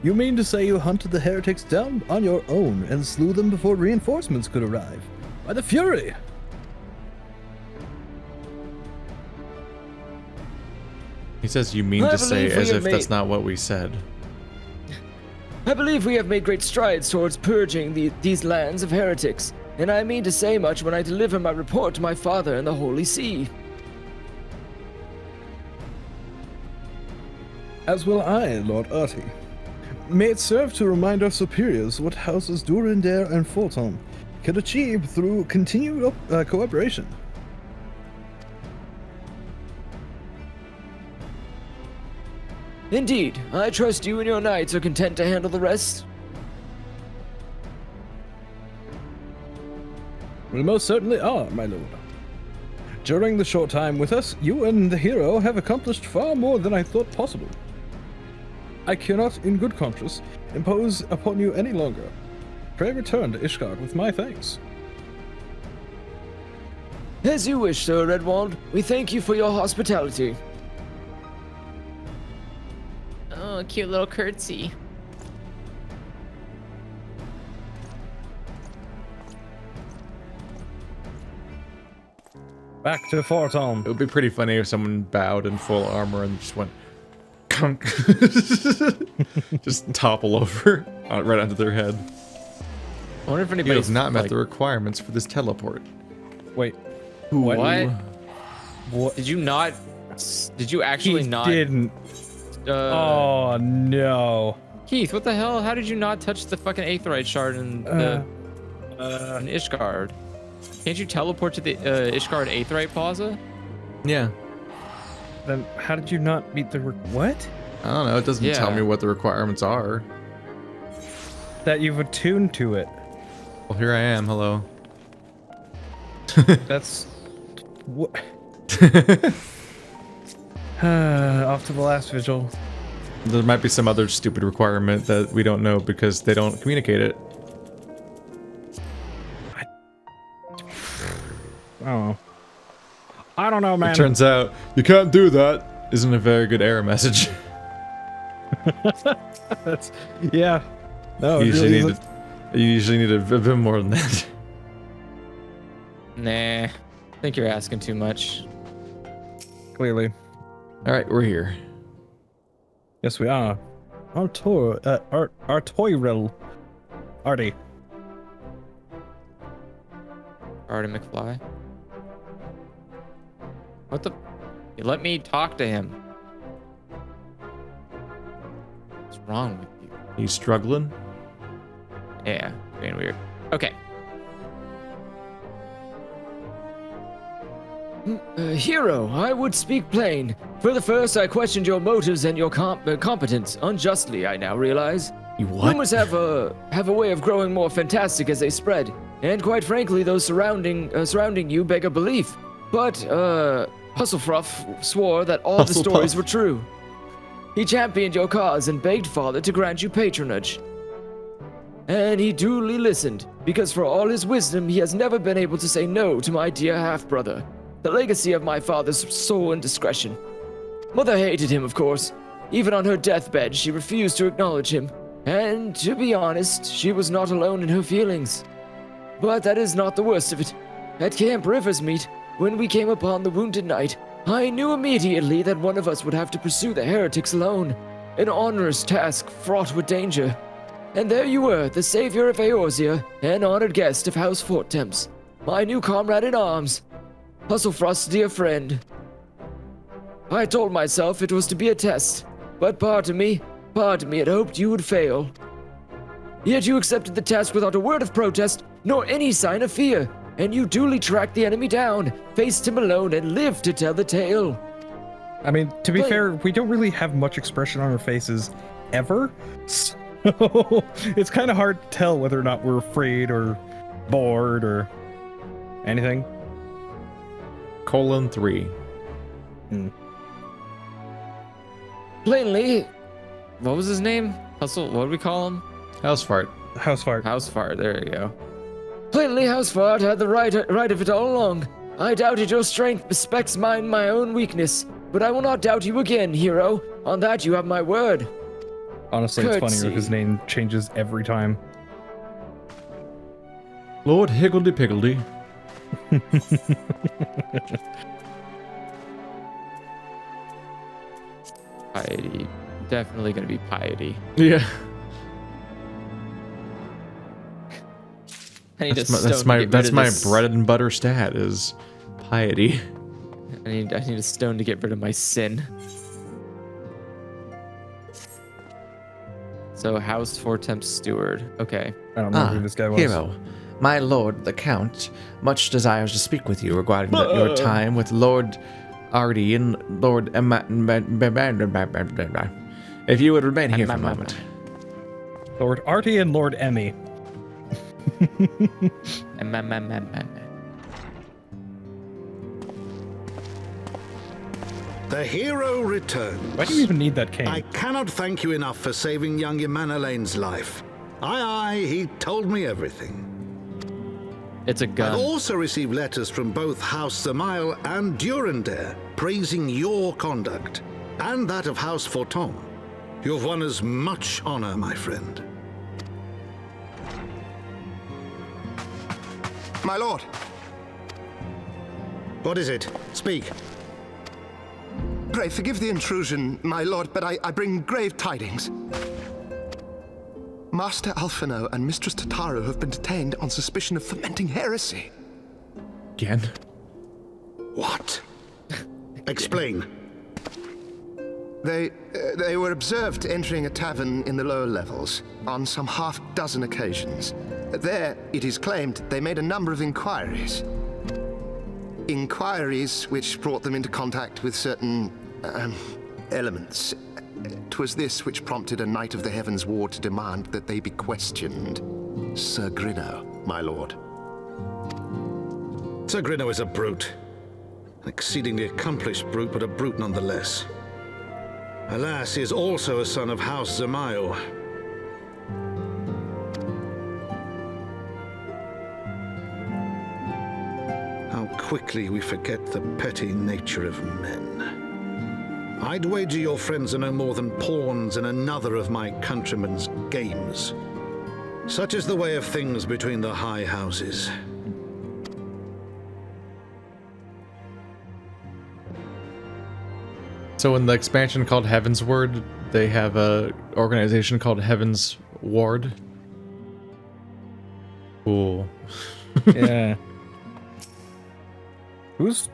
You mean to say you hunted the heretics down on your own and slew them before reinforcements could arrive? By the Fury! He says you mean I to say believe we as have if that's not what we said. I believe we have made great strides towards purging these lands of heretics, and I mean to say much when I deliver my report to my father in the Holy See. As will I, Lord Artie. May it serve to remind our superiors what houses Durandare and Fulton can achieve through continued cooperation. Indeed, I trust you and your knights are content to handle the rest. We most certainly are, my lord. During the short time with us, you and the hero have accomplished far more than I thought possible. I cannot, in good conscience, impose upon you any longer. Pray return to Ishgard with my thanks. As you wish, Sir Redwald. We thank you for your hospitality. Oh, cute little curtsy. Back to Fortom. It would be pretty funny if someone bowed in full armor and just went kunk. Just topple over right onto their head. I wonder if He anybody has not met the requirements for this teleport. Wait. What? What? Did you not? Did you actually He not? didn't. Oh no. Keith, what the hell? How did you not touch the fucking Aetheryte shard in Ishgard? Can't you teleport to the Ishgard Aetheryte Plaza? Yeah. Then how did you not meet the what? I don't know. It doesn't tell me what the requirements are. That you've attuned to it. Well, here I am. Hello. That's what. Off to the last vigil. There might be some other stupid requirement that we don't know because they don't communicate it. Oh. I don't know, man. It turns out you can't do that. Isn't a very good error message. That's yeah. No, You usually really need a bit more than that. Nah, I think you're asking too much. clearly. All right, we're here. Yes, we are. Our toy riddle. Artie. Artie McFly. What the? You let me talk to him. What's wrong with you? He's struggling. Yeah, being weird. Okay. Hero, I would speak plain. For the first, I questioned your motives and your competence. Unjustly, I now realize. You what? Rumors have a way of growing more fantastic as they spread, and quite frankly, those surrounding you beg a belief. But Hustlefruff swore that all the stories were true. He championed your cause and begged Father to grant you patronage. And he duly listened, because for all his wisdom, he has never been able to say no to my dear half-brother, the legacy of my father's soul and discretion. Mother hated him, of course. Even on her deathbed, she refused to acknowledge him. And to be honest, she was not alone in her feelings. But that is not the worst of it. At Camp Riversmeet, when we came upon the wounded knight, I knew immediately that one of us would have to pursue the heretics alone. An onerous task fraught with danger. And there you were, the savior of Eorzea, an honored guest of House Fortemps, my new comrade in arms, Hustlefrost's dear friend. I told myself it was to be a test, but part of me had hoped you would fail. Yet you accepted the task without a word of protest, nor any sign of fear, and you duly tracked the enemy down, faced him alone, and lived to tell the tale. I mean, to be fair, we don't really have much expression on our faces, ever. So it's kind of hard to tell whether or not we're afraid or bored or anything. :3. Plainly, what was his name? Hustle, what did we call him? House fart. House fart. Housefart, there you go. Plainly, Housefart had the right of it all along. I doubted your strength respects mine my own weakness, but I will not doubt you again, hero. On that you have my word. Honestly, it's funnier if his name changes every time. Lord Higgledy-Piggledy. Piety. Definitely gonna be piety. Yeah. I need That's my bread and butter stat is piety. I need a stone to get rid of my sin. So House Fortemps Steward. Okay. I don't know who this guy was. Hero, my lord the Count, much desires to speak with you regarding your time with Lord Artie and Lord If you would remain here for a moment. Lord Artie and Lord Emmy. The hero returned. Why do you even need that cane? I cannot thank you enough for saving young Imanolane's life. Aye, he told me everything. It's a gun. I've also received letters from both House Samael and Durandare praising your conduct, and that of House Fortom. You've won us much honor, my friend. My lord. What is it? Speak. Pray forgive the intrusion, my lord, but I bring grave tidings. Master Alphino and Mistress Tataru have been detained on suspicion of fomenting heresy. Again? What? Explain. They were observed entering a tavern in the lower levels on some half-dozen occasions. There, it is claimed, they made a number of inquiries. Inquiries which brought them into contact with certain, elements. 'Twas this which prompted a Knight of the Heavensward to demand that they be questioned. Sir Grinno, my lord. Sir Grinno is a brute. An exceedingly accomplished brute, but a brute nonetheless. Alas, he is also a son of House Zamayo. How quickly we forget the petty nature of men. I'd wager your friends are no more than pawns in another of my countrymen's games. Such is the way of things between the high houses. So in the expansion called Heavensward, they have a organization called Heavensward. Cool. Yeah. Who's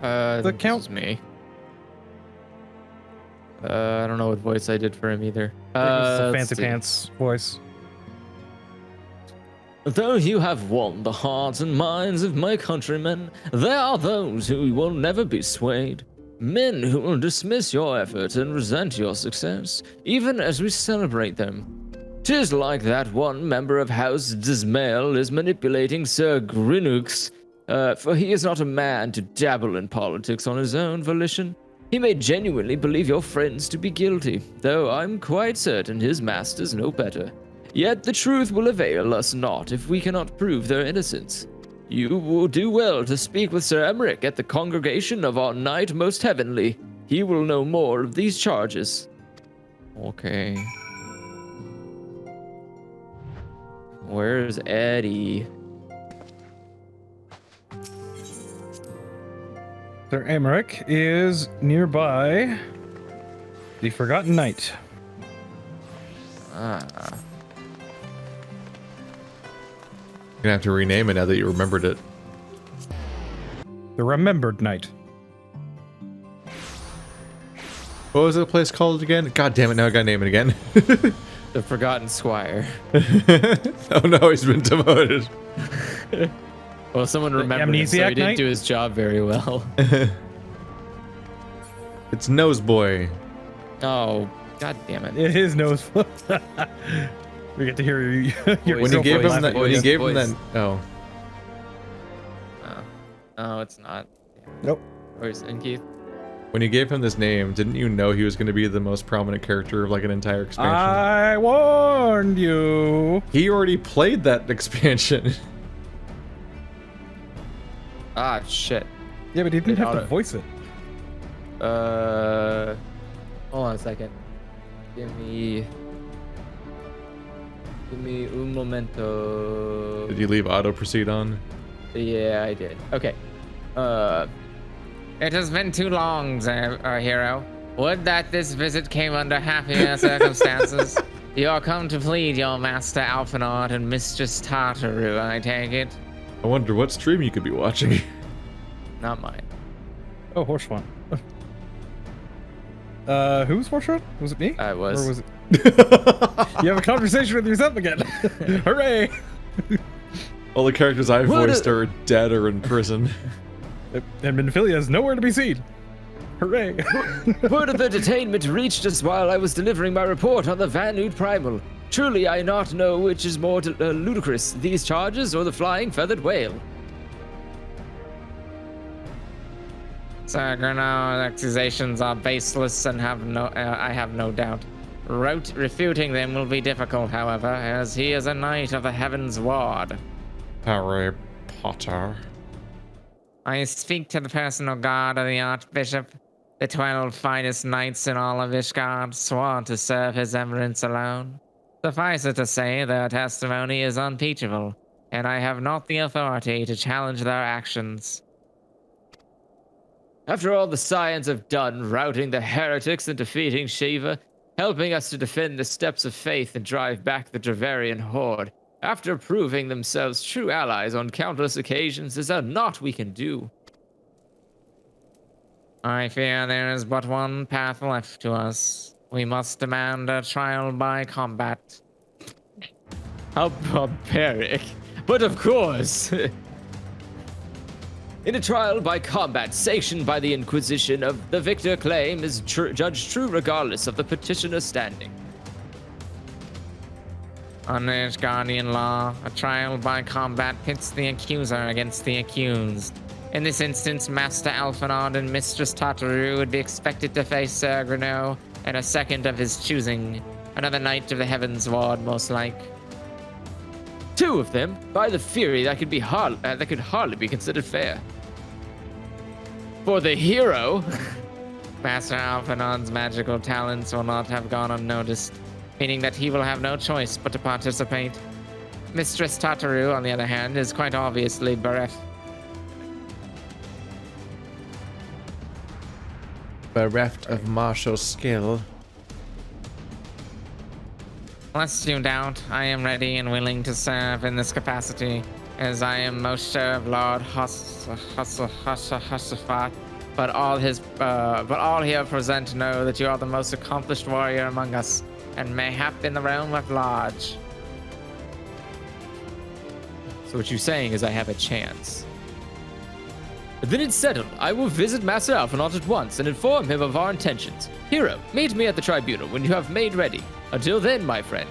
The count? Is me. I don't know what voice I did for him either. the let's fancy see. pants voice? Though you have won the hearts and minds of my countrymen, there are those who will never be swayed. Men who will dismiss your efforts and resent your success, even as we celebrate them. 'Tis like that one member of House Dismail is manipulating Sir Grinux, for he is not a man to dabble in politics on his own volition. He may genuinely believe your friends to be guilty, though I'm quite certain his masters know better. Yet the truth will avail us not if we cannot prove their innocence. You will do well to speak with Sir Emmerich at the congregation of our Knight Most Heavenly. He will know more of these charges. Okay. Where's Eddie? Sir Emmerich is nearby the Forgotten Knight. Ah. You're gonna have to rename it now that you remembered it. The Remembered Knight. What was the place called again? God damn it, now I gotta name it again. The Forgotten Squire. Oh no, he's been demoted. Well, someone remembered him, so he Amnesiac didn't Knight? do his job very well. It's Noseboy. Oh, god damn it. It is nose. We get to hear your When When you gave him voice, that, when you voice, gave him voice. that, oh, Oh, it's not. Nope. Where's Keith? when you gave him this name, didn't you know he was going to be the most prominent character of like an entire expansion? I warned you. He already played that expansion. Ah, shit. Yeah, but he didn't It have to auto- voice it. Hold on a second. Give me un momento. Did you leave auto proceed on? Yeah, I did. Okay. It has been too long, our hero. Would that this visit came under happier circumstances. You are come to plead your master Alphinaud and Mistress Tartaru, I take it. I wonder what stream you could be watching. Not mine. Oh, horse one. Who's horse one? Was it me? I was. Or was it? You have a conversation with yourself again. Hooray! All the characters I've What voiced are dead or in prison. And Minfilia is nowhere to be seen. Hooray! Word of the detainment reached us while I was delivering my report on the Bahamut primal. Truly, I not know which is more ludicrous, these charges or the flying feathered whale. Sir Grinno's accusations are baseless and I have no doubt. Refuting them will be difficult, however, as he is a knight of the Heavensward. Harry Potter. I speak to the personal guard of the Archbishop. The 12 finest knights in all of Ishgard sworn to serve his eminence alone. Suffice it to say, their testimony is unimpeachable, and I have not the authority to challenge their actions. After all the Scions have done, routing the heretics and defeating Shiva, helping us to defend the steps of faith and drive back the Dravarian horde, after proving themselves true allies on countless occasions, is there naught we can do? I fear there is but one path left to us. We must demand a trial by combat. How barbaric. But of course! In a trial by combat sanctioned by the Inquisition, of the victor claim is judged true regardless of the petitioner's standing. Under Guardian law, a trial by combat pits the accuser against the accused. In this instance, Master Alphinaud and Mistress Tataru would be expected to face Sir Grino and a second of his choosing, another knight of the Heavensward, most like. Two of them, by the fury that could hardly be considered fair. For the hero, Master Alphinaud's magical talents will not have gone unnoticed, meaning that he will have no choice but to participate. Mistress Tataru, on the other hand, is quite obviously bereft. Bereft of martial skill. Lest you doubt, I am ready and willing to serve in this capacity, as I am most sure of Lord Hussafat. But all here present know that you are the most accomplished warrior among us, and mayhap in the realm of large. So what you're saying is I have a chance. Then it's settled. I will visit Master Alphinaud at once and inform him of our intentions. Hero, meet me at the tribunal when you have made ready. Until then, my friend.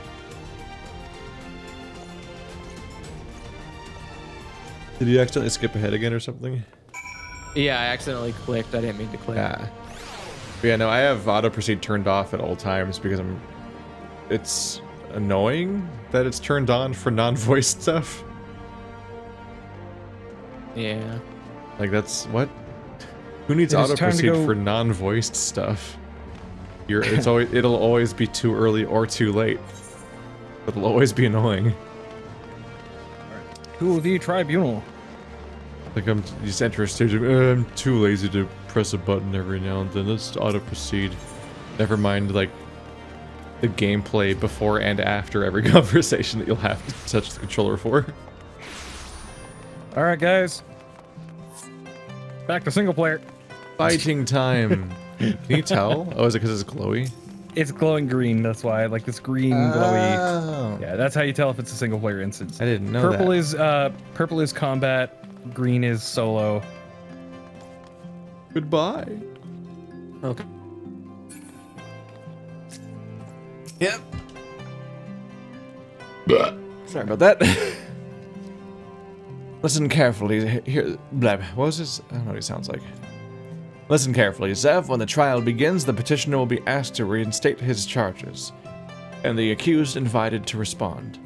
Did you accidentally skip ahead again or something? Yeah, I accidentally clicked. I didn't mean to click. Yeah, no, I have auto proceed turned off at all times because it's annoying that it's turned on for non-voiced stuff. Yeah. Like that's what? Who needs It's auto time to proceed go- for non-voiced stuff? It'll always be too early or too late. It'll always be annoying. To the tribunal. Like I'm just enter a stage of, I'm too lazy to press a button every now and then. Let's auto proceed. Never mind like the gameplay before and after every conversation that you'll have to touch the controller for. All right, guys. Back to single player. Fighting time. Can you tell? Oh, is it because it's glowy? It's glowing green. That's why, like this green glowy. Yeah, that's how you tell if it's a single player instance. I didn't know Purple that. purple is combat. Green is solo. Goodbye. Okay. Yep. Sorry about that. Listen carefully. Here, blab. What was this? I don't know what he sounds like. Listen carefully, Zev. When the trial begins, the petitioner will be asked to reinstate his charges, and the accused invited to respond.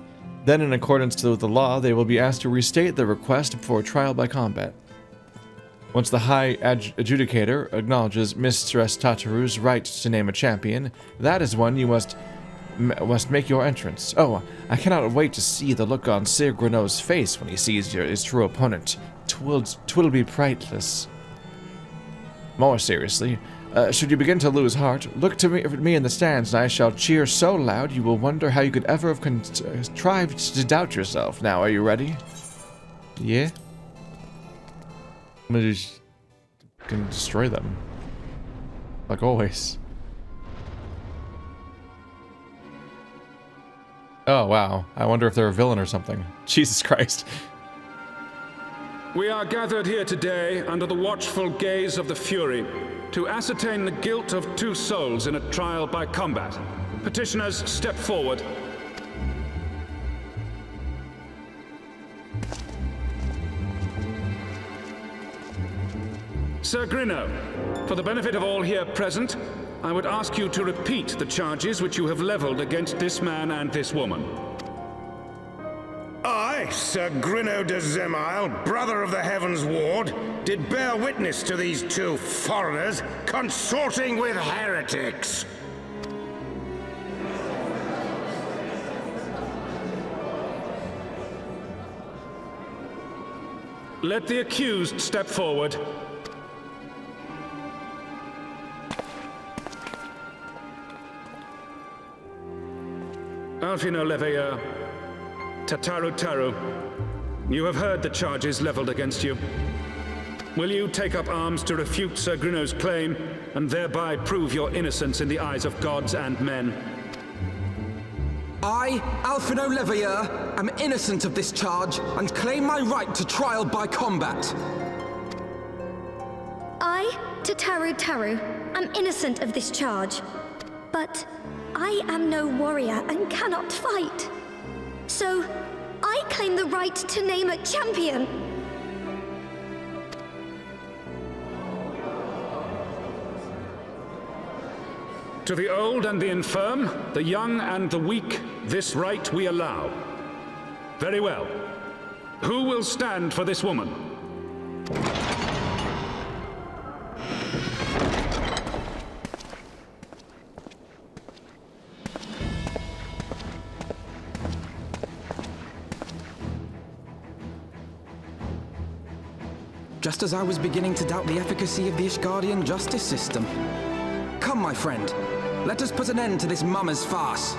Then, in accordance with the law, they will be asked to restate the request for trial by combat. Once the High Adjudicator acknowledges Mistress Tataru's right to name a champion, that is when you must make your entrance. Oh, I cannot wait to see the look on Sir Greno's face when he sees his true opponent. Twill be priceless. More seriously, should you begin to lose heart, look to me in the stands and I shall cheer so loud you will wonder how you could ever have contrived to doubt yourself. Now, are you ready? Yeah. I'm gonna just destroy them. Like always. Oh, wow. I wonder if they're a villain or something. Jesus Christ. We are gathered here today under the watchful gaze of the Fury to ascertain the guilt of two souls in a trial by combat. Petitioners, step forward. Sir Grino, for the benefit of all here present, I would ask you to repeat the charges which you have leveled against this man and this woman. I, Sir Grino de Zemile, brother of the Heavensward, did bear witness to these two foreigners consorting with heretics. Let the accused step forward. Alfino Leveilleur, Tataru Taru, you have heard the charges leveled against you. Will you take up arms to refute Sir Grino's claim, and thereby prove your innocence in the eyes of gods and men? I, Alfino Leveilleur, am innocent of this charge, and claim my right to trial by combat. I, Tataru Taru, am innocent of this charge, but I am no warrior and cannot fight. So, I claim the right to name a champion. To the old and the infirm, the young and the weak, this right we allow. Very well. Who will stand for this woman? Just as I was beginning to doubt the efficacy of the Ishgardian justice system. Come, my friend. Let us put an end to this mummer's farce.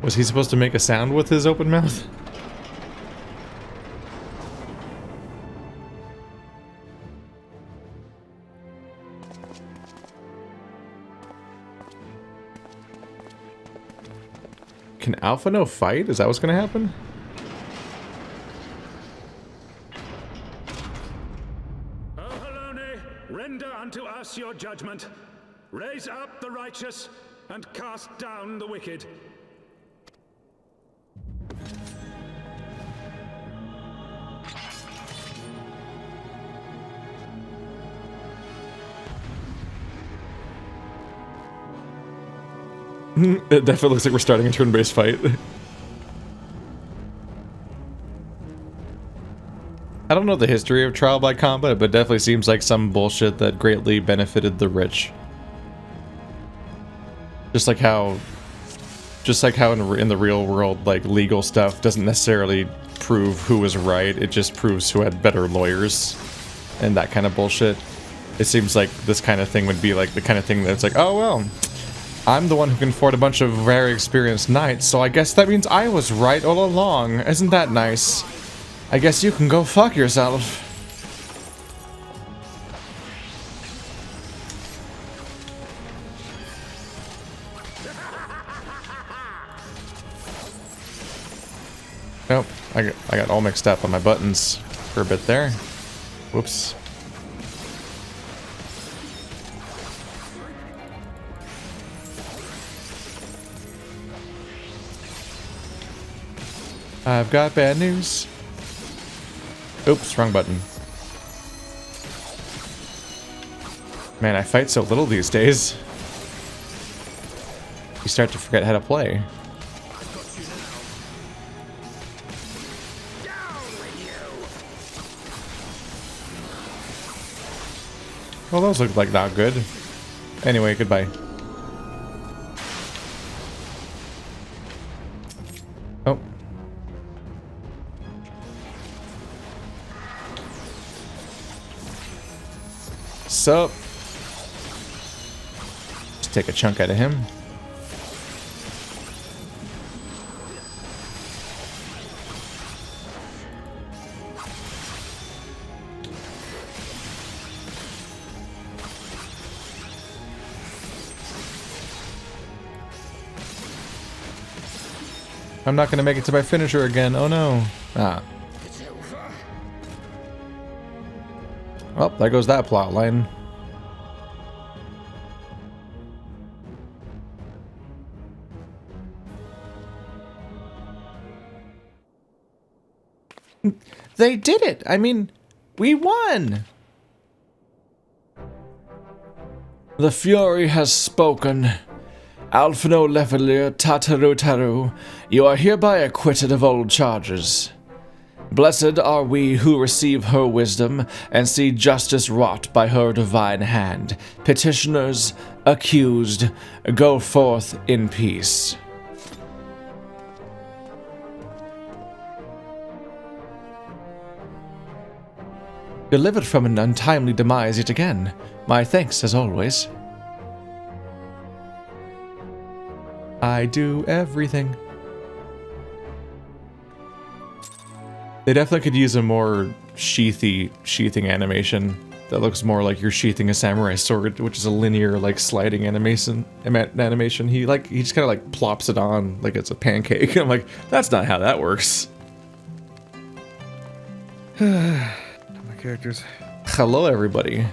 Was he supposed to make a sound with his open mouth? Can Alphino fight? Is that what's gonna happen? O Halone, render unto us your judgment. Raise up the righteous, and cast down the wicked. It definitely looks like we're starting a turn-based fight. I don't know the history of trial by combat, but it definitely seems like some bullshit that greatly benefited the rich. Just like how in the real world, like, legal stuff doesn't necessarily prove who was right, it just proves who had better lawyers and that kind of bullshit. It seems like this kind of thing would be like the kind of thing that's like, oh well, I'm the one who can afford a bunch of very experienced knights, so I guess that means I was right all along. Isn't that nice? I guess you can go fuck yourself. Nope, I got all mixed up on my buttons for a bit there. Whoops. I've got bad news. Oops, wrong button. Man, I fight so little these days. You start to forget how to play. Well, those look like not good. Anyway, goodbye. Oh. Sup? Just take a chunk out of him. I'm not gonna make it to my finisher again. Oh no. Ah. Well, there goes that plot line. They did it! I mean, we won! The Fury has spoken. Alfino Leveilleur Tataru Taru, you are hereby acquitted of all charges. Blessed are we who receive her wisdom and see justice wrought by her divine hand. Petitioners, accused, go forth in peace. Delivered from an untimely demise yet again. My thanks as always. I do everything. They definitely could use a more sheathing animation that looks more like you're sheathing a samurai sword, which is a linear, like, sliding animation. He just kind of like plops it on like it's a pancake. I'm like, that's not how that works. My characters. Hello, everybody.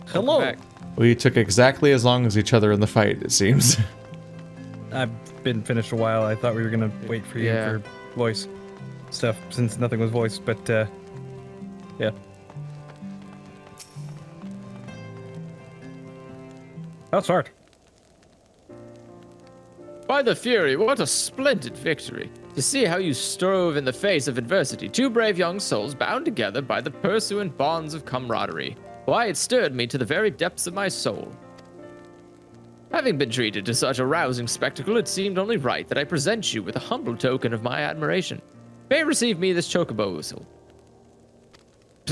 Hello. We took exactly as long as each other in the fight, it seems. I've been finished a while. I thought we were gonna wait for you for voice stuff since nothing was voiced, but yeah. That's hard. By the Fury, what a splendid victory. To see how you strove in the face of adversity, two brave young souls bound together by the pursuant bonds of camaraderie. Why, it stirred me to the very depths of my soul. Having been treated to such a rousing spectacle, it seemed only right that I present you with a humble token of my admiration. May receive me this Chocobo Whistle.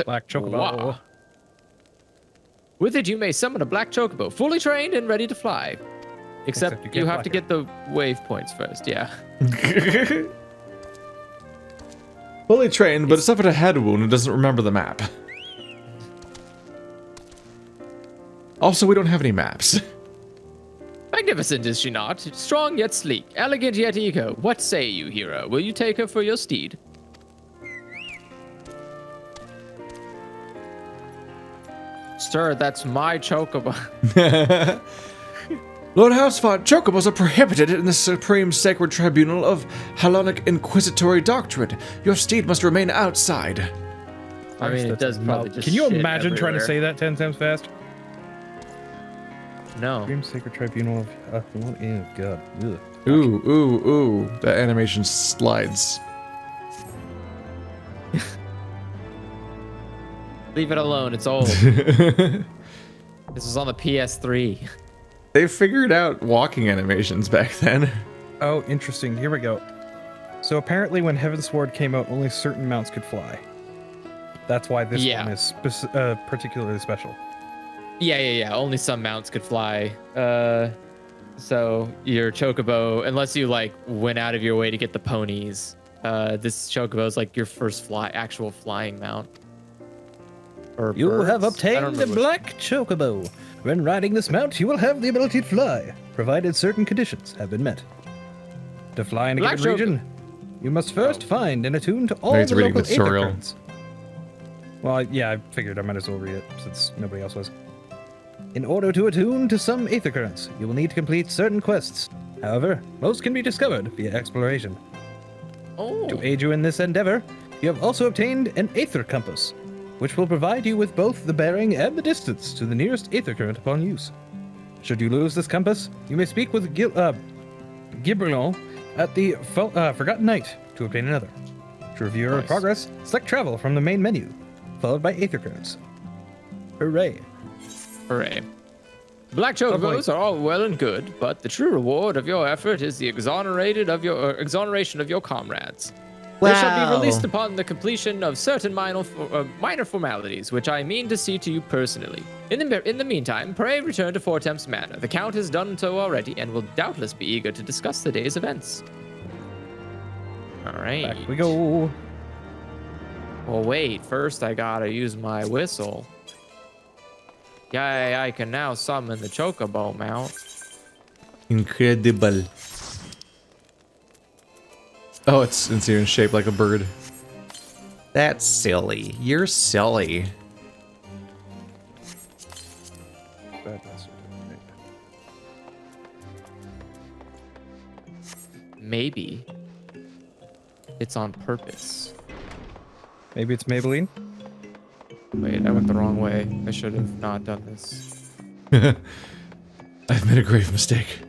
Black Chocobo. Wow. With it, you may summon a black Chocobo, fully trained and ready to fly. Except you have to get the wave points first, yeah. Fully trained, but it suffered a head wound and doesn't remember the map. Also, we don't have any maps. Magnificent, is she not? Strong yet sleek, elegant yet eager. What say you, hero? Will you take her for your steed? Sir, that's my Chocobo. Lord Housefort, Chocobos are prohibited in the Supreme Sacred Tribunal of Hellenic Inquisitory Doctrine. Your steed must remain outside. I mean, it does probably just Can you shit imagine trying to everywhere. say that 10 times fast? No. Supreme Sacred Tribunal of... oh, God. Ugh. Ooh. That animation slides. Leave it alone, it's old. This was on the PS3. They figured out walking animations back then. Oh, interesting. Here we go. So apparently when Heavensward came out, only certain mounts could fly. That's why this one is particularly special. Yeah. Only some mounts could fly. So your Chocobo, unless you like went out of your way to get the ponies, this Chocobo is like your first actual flying mount. Or You birds. have I obtained don't the remember. Black Chocobo. When riding this mount, you will have the ability to fly, provided certain conditions have been met. To fly in a Black given region, you must first find and attune to all Maybe it's the reading local the tutorial. aether currents. Well, yeah, I figured I might as well read it, since nobody else was. In order to attune to some aether currents, you will need to complete certain quests. However, most can be discovered via exploration. Oh. To aid you in this endeavor, you have also obtained an aether compass, which will provide you with both the bearing and the distance to the nearest aether current upon use. Should you lose this compass, you may speak with Gibralon at the Forgotten Knight to obtain another. To review your progress, select travel from the main menu, followed by aether currents. Hooray. Hooray. Black Chocobos are all well and good, but the true reward of your effort is the exoneration of your comrades. They shall be released upon the completion of certain minor formalities, which I mean to see to you personally. In the meantime, pray return to Fortemps Manor. The Count has done so already and will doubtless be eager to discuss the day's events. All right. Back we go. Well, wait. First, I gotta use my whistle. Yay, I can now summon the Chocobo mount. Incredible. Oh, it's even shaped like a bird. That's silly. You're silly. Maybe it's on purpose. Maybe it's Maybelline? Wait, I went the wrong way. I should have not done this. I've made a grave mistake.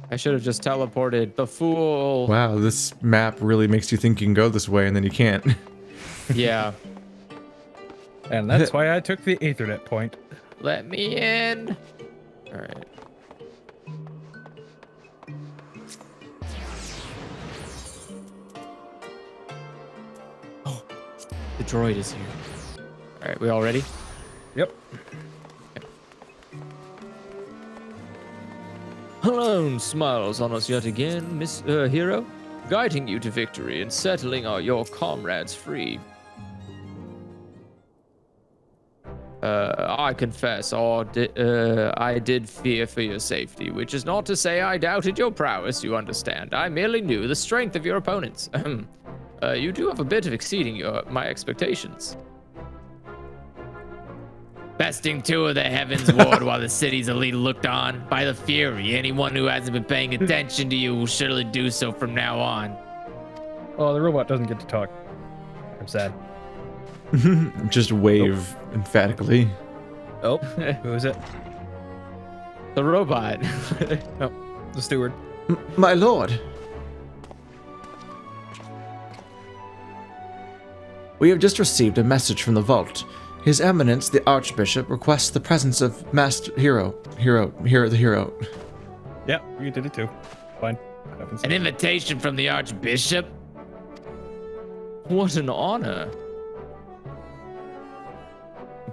I should have just teleported. The fool. Wow, this map really makes you think you can go this way and then you can't. Yeah. And that's why I took the Aethernet point. Let me in. All right. droid is here. All right, we all ready? Yep. Alone smiles on us yet again, Miss Hero, guiding you to victory and setting your comrades free. I confess, I did fear for your safety, which is not to say I doubted your prowess, you understand. I merely knew the strength of your opponents. You do have a bit of exceeding my expectations. Besting 2 of the Heavensward while the city's elite looked on. By the Fury, anyone who hasn't been paying attention to you will surely do so from now on. Oh, the robot doesn't get to talk. I'm sad. Just wave emphatically. Oh, who is it? The robot. Oh, the steward. My lord. We have just received a message from the vault. His Eminence, the Archbishop, requests the presence of Master Hero. Yeah, you did it too. Fine. An invitation from the Archbishop? What an honor.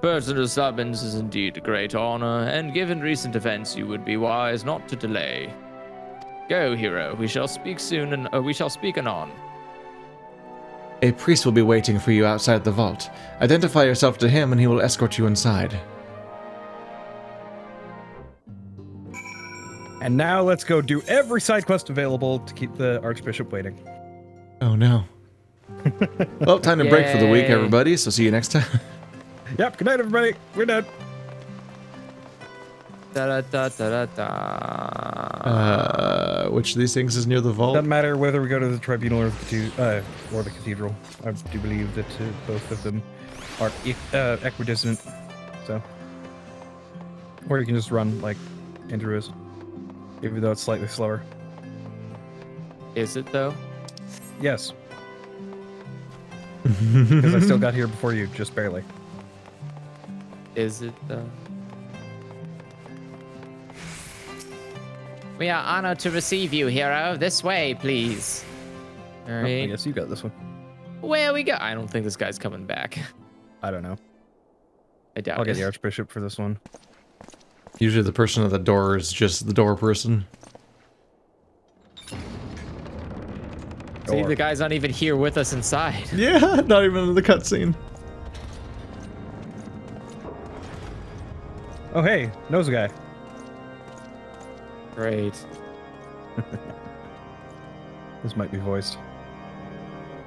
Personal summons is indeed a great honor, and given recent events, you would be wise not to delay. Go, Hero. We shall speak soon, and we shall speak anon. A priest will be waiting for you outside the vault. Identify yourself to him and he will escort you inside. And now let's go do every side quest available to keep the Archbishop waiting. Oh no. Well, time to break for the week, everybody, so see you next time. Yep, good night, everybody. We're done. Which of these things is near the vault? Doesn't matter whether we go to the tribunal or the cathedral. I do believe that both of them are equidistant. So, or you can just run like Andrew is, even though it's slightly slower. Is it though? Yes. Because I still got here before you, just barely. Is it though? We are honored to receive you, Hero. This way, please. All Oh, right. I guess you got this one. Where we go? I don't think this guy's coming back. I don't know. I doubt I'll get it. the Archbishop for this one. Usually the person at the door is just the door person. See, the guy's not even here with us inside. Yeah, not even in the cutscene. Oh, hey, nose guy. Great. This might be voiced.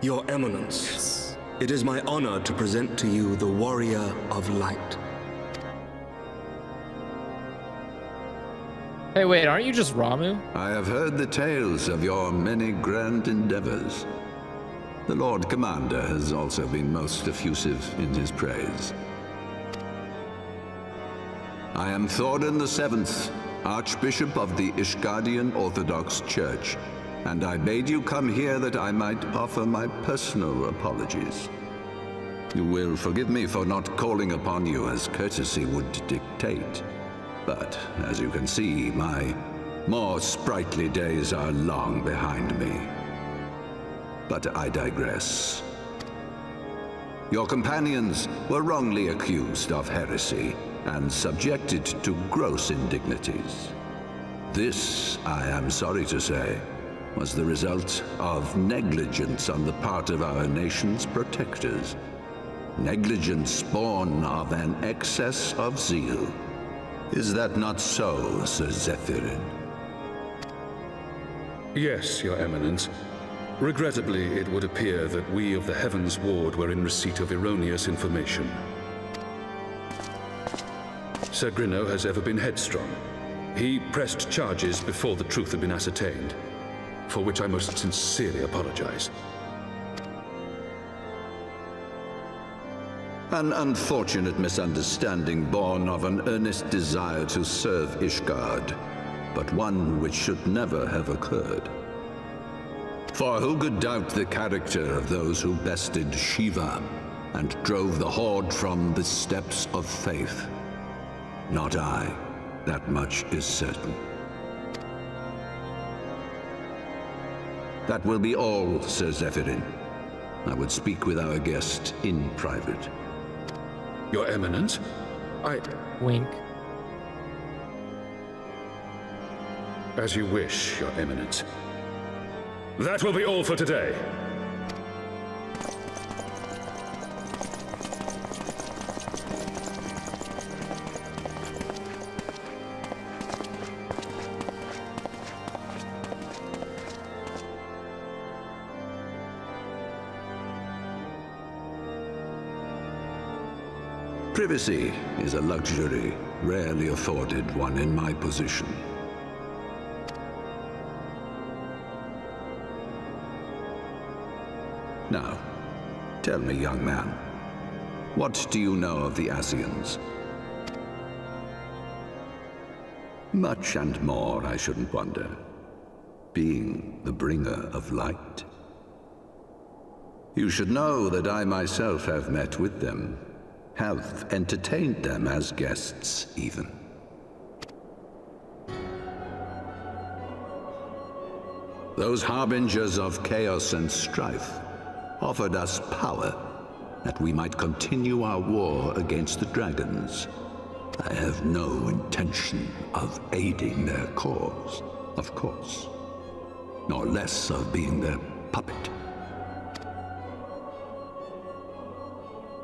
Your Eminence, it is my honor to present to you the Warrior of Light. Hey, wait, aren't you just Ramu? I have heard the tales of your many grand endeavors. The Lord Commander has also been most effusive in his praise. I am Thorin the Seventh, Archbishop of the Ishgardian Orthodox Church, and I bade you come here that I might offer my personal apologies. You will forgive me for not calling upon you as courtesy would dictate, but as you can see, my more sprightly days are long behind me. But I digress. Your companions were wrongly accused of heresy and subjected to gross indignities. This, I am sorry to say, was the result of negligence on the part of our nation's protectors. Negligence born of an excess of zeal. Is that not so, Sir Zephyrin? Yes, Your Eminence. Regrettably, it would appear that we of the Heavensward were in receipt of erroneous information. Sir Grinno has ever been headstrong. He pressed charges before the truth had been ascertained, for which I most sincerely apologize. An unfortunate misunderstanding born of an earnest desire to serve Ishgard, but one which should never have occurred. For who could doubt the character of those who bested Shiva and drove the Horde from the steps of faith? Not I. That much is certain. That will be all, Sir Zephyrin. I would speak with our guest in private. Your Eminence, Wink. As you wish, Your Eminence. That will be all for today. Privacy is a luxury rarely afforded one in my position. Now, tell me, young man, what do you know of the Asians? Much and more, I shouldn't wonder, being the bringer of light. You should know that I myself have met with them, have entertained them as guests, even. Those harbingers of chaos and strife offered us power that we might continue our war against the dragons. I have no intention of aiding their cause, of course, nor less of being their puppet.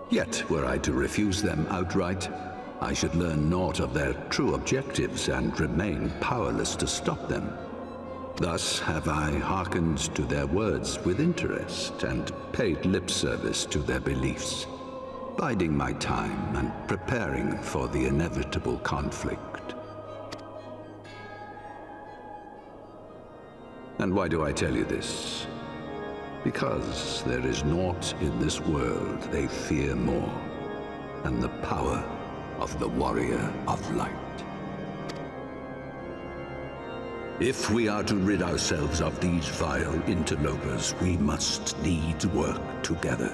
Yet, were I to refuse them outright, I should learn naught of their true objectives and remain powerless to stop them. Thus have I hearkened to their words with interest and paid lip service to their beliefs, biding my time and preparing for the inevitable conflict. And why do I tell you this? Because there is naught in this world they fear more than the power of the warrior of light. If we are to rid ourselves of these vile interlopers, we must needs work together.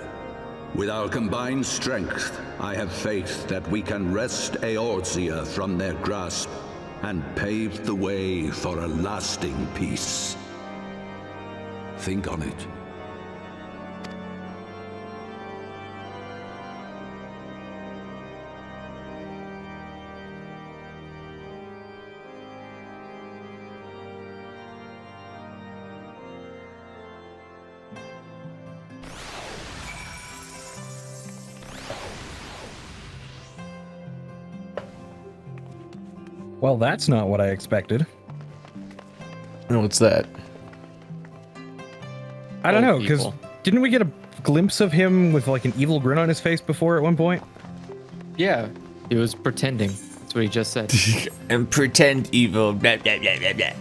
With our combined strength, I have faith that we can wrest Eorzea from their grasp and pave the way for a lasting peace. Think on it. Well, that's not what I expected. What's that? I don't know, because people. didn't we get a glimpse of him with like an evil grin on his face before at one point? Yeah, he was pretending. That's what he just said. And pretend evil. Blah, blah, blah, blah, blah.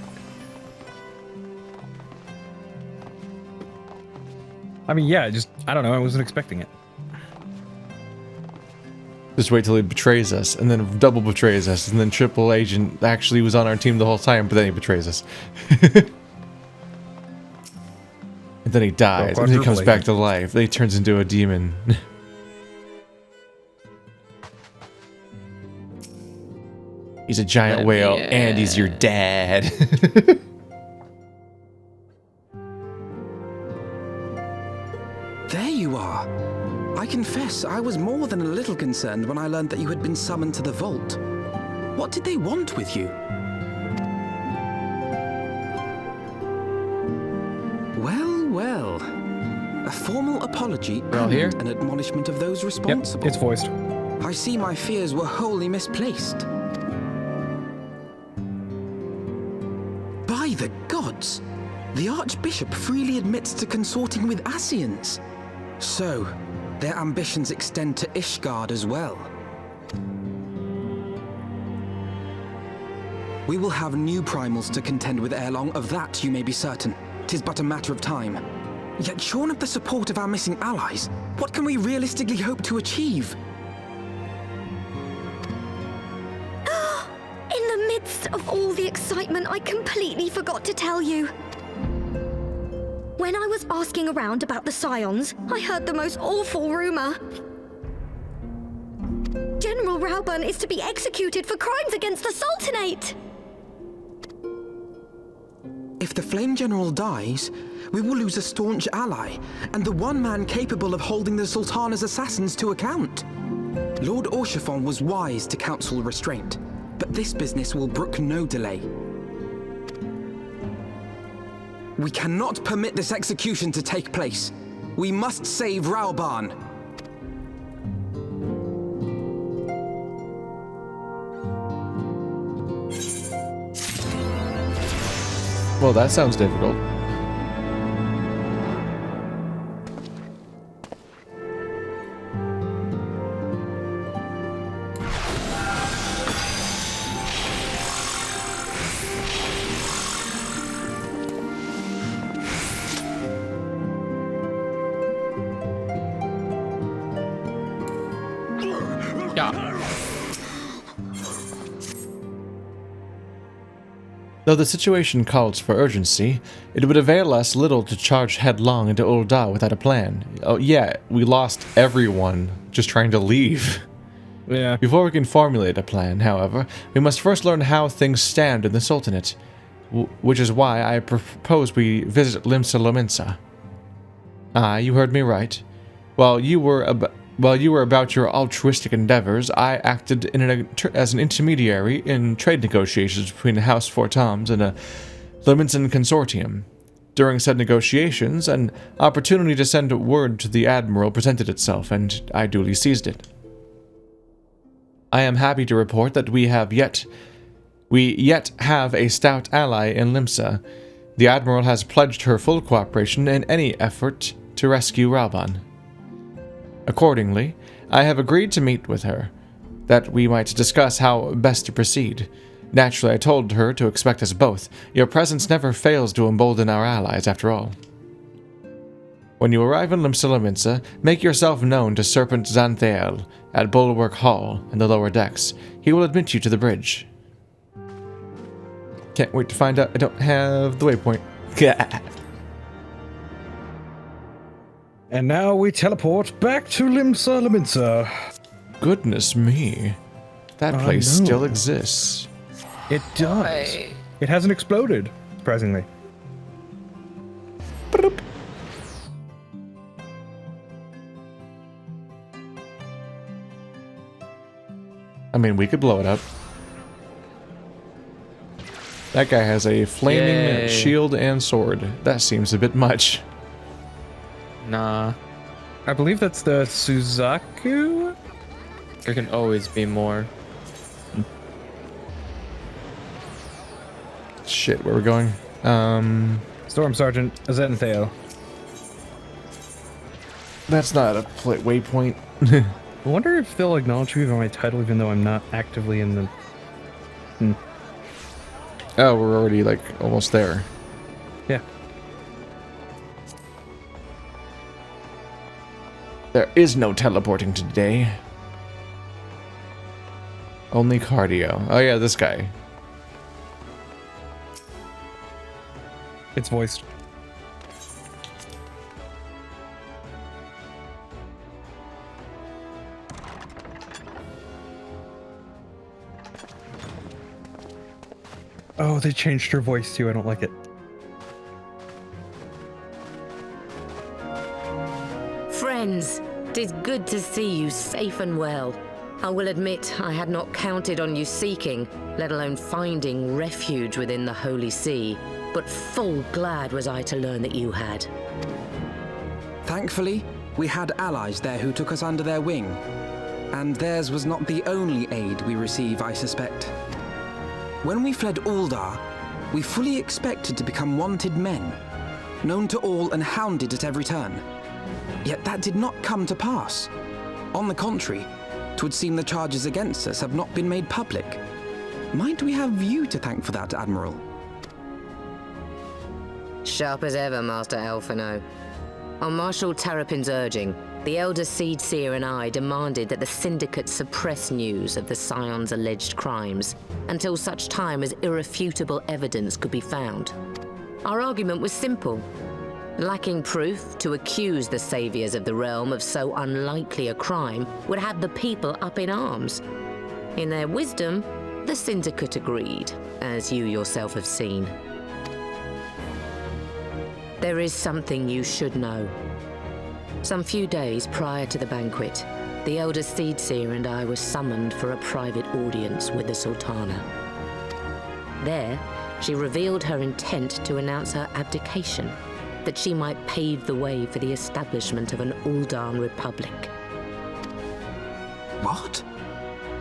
I mean, yeah, I don't know, I wasn't expecting it. Just wait till he betrays us, and then double betrays us, and then triple agent actually was on our team the whole time, but then he betrays us. And then he dies, and then he comes back to life. Then he turns into a demon. He's a giant whale, and he's your dad. There you are. I confess, I was more than a little concerned when I learned that you had been summoned to the vault. What did they want with you? Well, well. A formal apology and here? an admonishment of those responsible. Yep, it's voiced. I see my fears were wholly misplaced. By the gods! The Archbishop freely admits to consorting with Asians. So, their ambitions extend to Ishgard as well. We will have new primals to contend with ere long, of that you may be certain. 'Tis but a matter of time. Yet shorn of the support of our missing allies, what can we realistically hope to achieve? In the midst of all the excitement, I completely forgot to tell you. When I was asking around about the Scions, I heard the most awful rumor. General Rauburn is to be executed for crimes against the Sultanate. If the Flame General dies, we will lose a staunch ally, and the one man capable of holding the Sultana's assassins to account. Lord Orshafon was wise to counsel restraint, but this business will brook no delay. We cannot permit this execution to take place. We must save Raoban. Well, that sounds difficult. Though the situation calls for urgency, it would avail us little to charge headlong into Ul'dah without a plan. Oh yeah, we lost everyone just trying to leave. Yeah. Before we can formulate a plan, however, we must first learn how things stand in the Sultanate, which is why I propose we visit Limsa Lominsa. Ah, you heard me right. While you were about your altruistic endeavors, I acted as an intermediary in trade negotiations between the House Four Toms and a Lominsan consortium. During said negotiations, an opportunity to send word to the Admiral presented itself, and I duly seized it. I am happy to report that we yet have a stout ally in Limsa. The Admiral has pledged her full cooperation in any effort to rescue Raoban. Accordingly, I have agreed to meet with her, that we might discuss how best to proceed. Naturally, I told her to expect us both. Your presence never fails to embolden our allies, after all. When you arrive in Limsa Lominsa, make yourself known to Serpent Xanthael at Bulwark Hall in the lower decks. He will admit you to the bridge. Can't wait to find out I don't have the waypoint. And now we teleport back to Limsa Lominsa. Goodness me. That place still exists. It does. It hasn't exploded, surprisingly. I mean, we could blow it up. That guy has a flaming shield and sword. That seems a bit much. Nah. I believe that's the Suzaku? There can always be more. Shit, where are we going? Storm Sergeant Xanthael. That's not a waypoint. I wonder if they'll acknowledge me by my title even though I'm not actively in the... Oh, we're already, like, almost there. Yeah. There is no teleporting today. Only cardio. Oh yeah, this guy. It's voiced. Oh, they changed her voice too. I don't like it. Friends, 'tis good to see you safe and well. I will admit I had not counted on you seeking, let alone finding refuge within the Holy See, but full glad was I to learn that you had. Thankfully, we had allies there who took us under their wing. And theirs was not the only aid we receive, I suspect. When we fled Ul'dah, we fully expected to become wanted men, known to all and hounded at every turn. Yet that did not come to pass. On the contrary, 'twould seem the charges against us have not been made public. Might we have you to thank for that, Admiral? Sharp as ever, Master Elfino. On Marshal Terrapin's urging, the Elder Seed Seer and I demanded that the Syndicate suppress news of the Scion's alleged crimes until such time as irrefutable evidence could be found. Our argument was simple. Lacking proof, to accuse the saviors of the realm of so unlikely a crime would have the people up in arms. In their wisdom, the Syndicate agreed, as you yourself have seen. There is something you should know. Some few days prior to the banquet, the Elder Seedseer and I were summoned for a private audience with the Sultana. There, she revealed her intent to announce her abdication, that she might pave the way for the establishment of an Uldan Republic. What?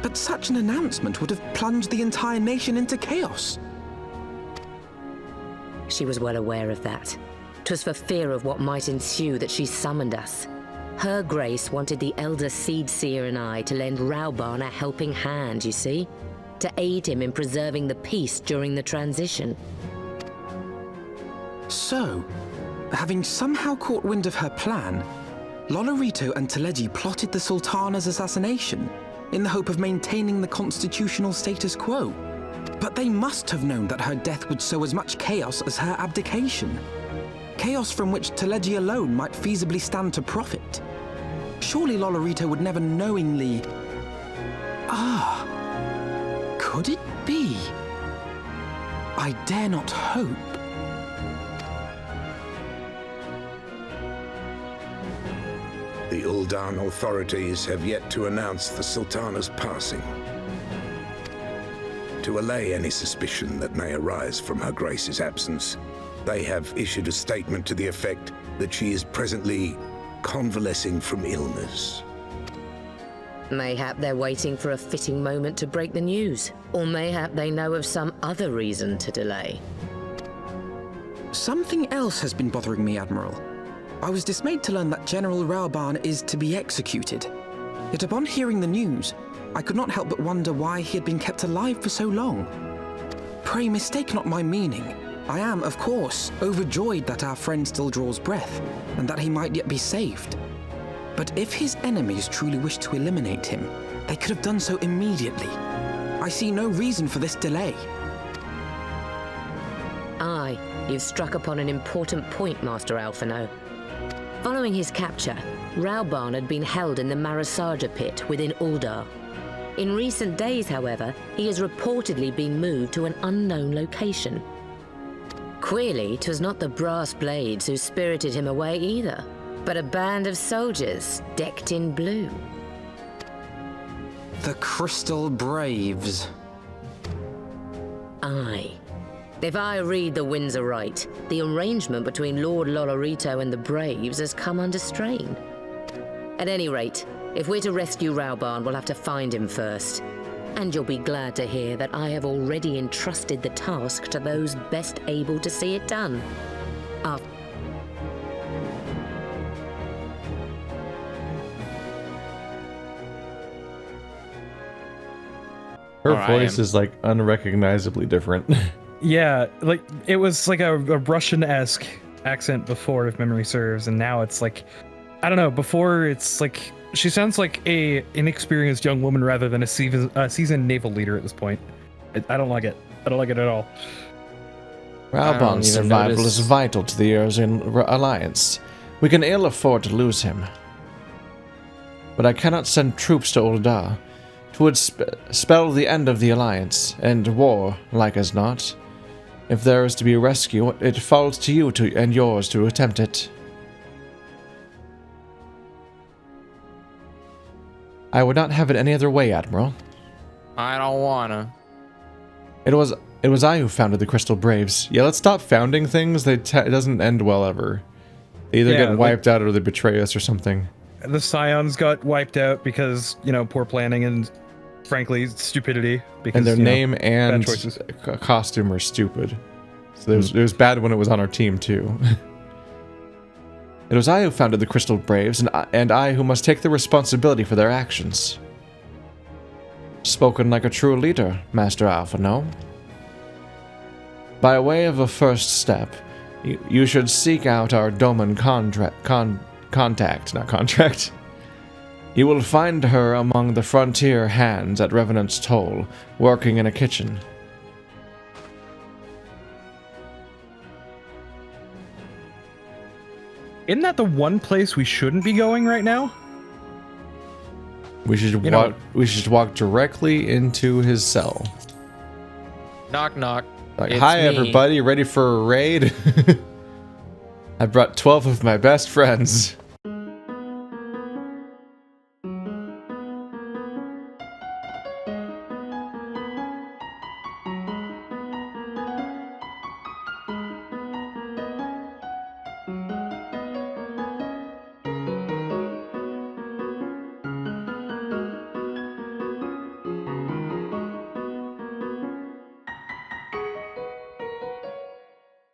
But such an announcement would have plunged the entire nation into chaos. She was well aware of that. 'Twas for fear of what might ensue that she summoned us. Her Grace wanted the Elder Seedseer and I to lend Rauban a helping hand, you see? To aid him in preserving the peace during the transition. So, having somehow caught wind of her plan, Lolorito and Teleji plotted the Sultana's assassination in the hope of maintaining the constitutional status quo. But they must have known that her death would sow as much chaos as her abdication. Chaos from which Teleji alone might feasibly stand to profit. Surely Lolorito would never knowingly... Could it be? I dare not hope. The Uldan authorities have yet to announce the Sultana's passing. To allay any suspicion that may arise from Her Grace's absence, they have issued a statement to the effect that she is presently convalescing from illness. Mayhap they're waiting for a fitting moment to break the news. Or mayhap they know of some other reason to delay. Something else has been bothering me, Admiral. I was dismayed to learn that General Rauban is to be executed. Yet upon hearing the news, I could not help but wonder why he had been kept alive for so long. Pray mistake not my meaning. I am, of course, overjoyed that our friend still draws breath, and that he might yet be saved. But if his enemies truly wished to eliminate him, they could have done so immediately. I see no reason for this delay. Aye, you've struck upon an important point, Master Alphino. Following his capture, Rauban had been held in the Marasaja pit within Uldar. In recent days, however, he has reportedly been moved to an unknown location. Queerly, 'twas not the brass blades who spirited him away either, but a band of soldiers decked in blue. The Crystal Braves. Aye. If I read the winds aright, the arrangement between Lord Lolorito and the Braves has come under strain. At any rate, if we're to rescue Rauban, we'll have to find him first. And you'll be glad to hear that I have already entrusted the task to those best able to see it done. Her voice is like unrecognizably different. Yeah, like it was like a Russian-esque accent before, if memory serves, and now it's like, I don't know. Before it's like she sounds like a inexperienced young woman rather than a seasoned naval leader at this point. I don't like it. I don't like it at all. Rauban's survival is vital to the Eorzea alliance. We can ill afford to lose him. But I cannot send troops to Uldar. It would spell the end of the alliance, and war, like as not. If there is to be a rescue, it falls to you and yours to attempt it. I would not have it any other way, Admiral. I don't wanna. It was I who founded the Crystal Braves. Yeah, let's stop founding things. It doesn't end well ever. They either get wiped out or they betray us or something. The Scions got wiped out because, poor planning and, frankly, stupidity. Because, and their name and bad costume are stupid. So it was bad when it was on our team, too. It was I who founded the Crystal Braves, and I who must take the responsibility for their actions. Spoken like a true leader, Master Alphino. By way of a first step, you should seek out our Doman contact. You will find her among the frontier hands at Revenant's Toll, working in a kitchen. Isn't that the one place we shouldn't be going right now? We should walk directly into his cell. Knock knock. Like, hi everybody, ready for a raid? I brought 12 of my best friends.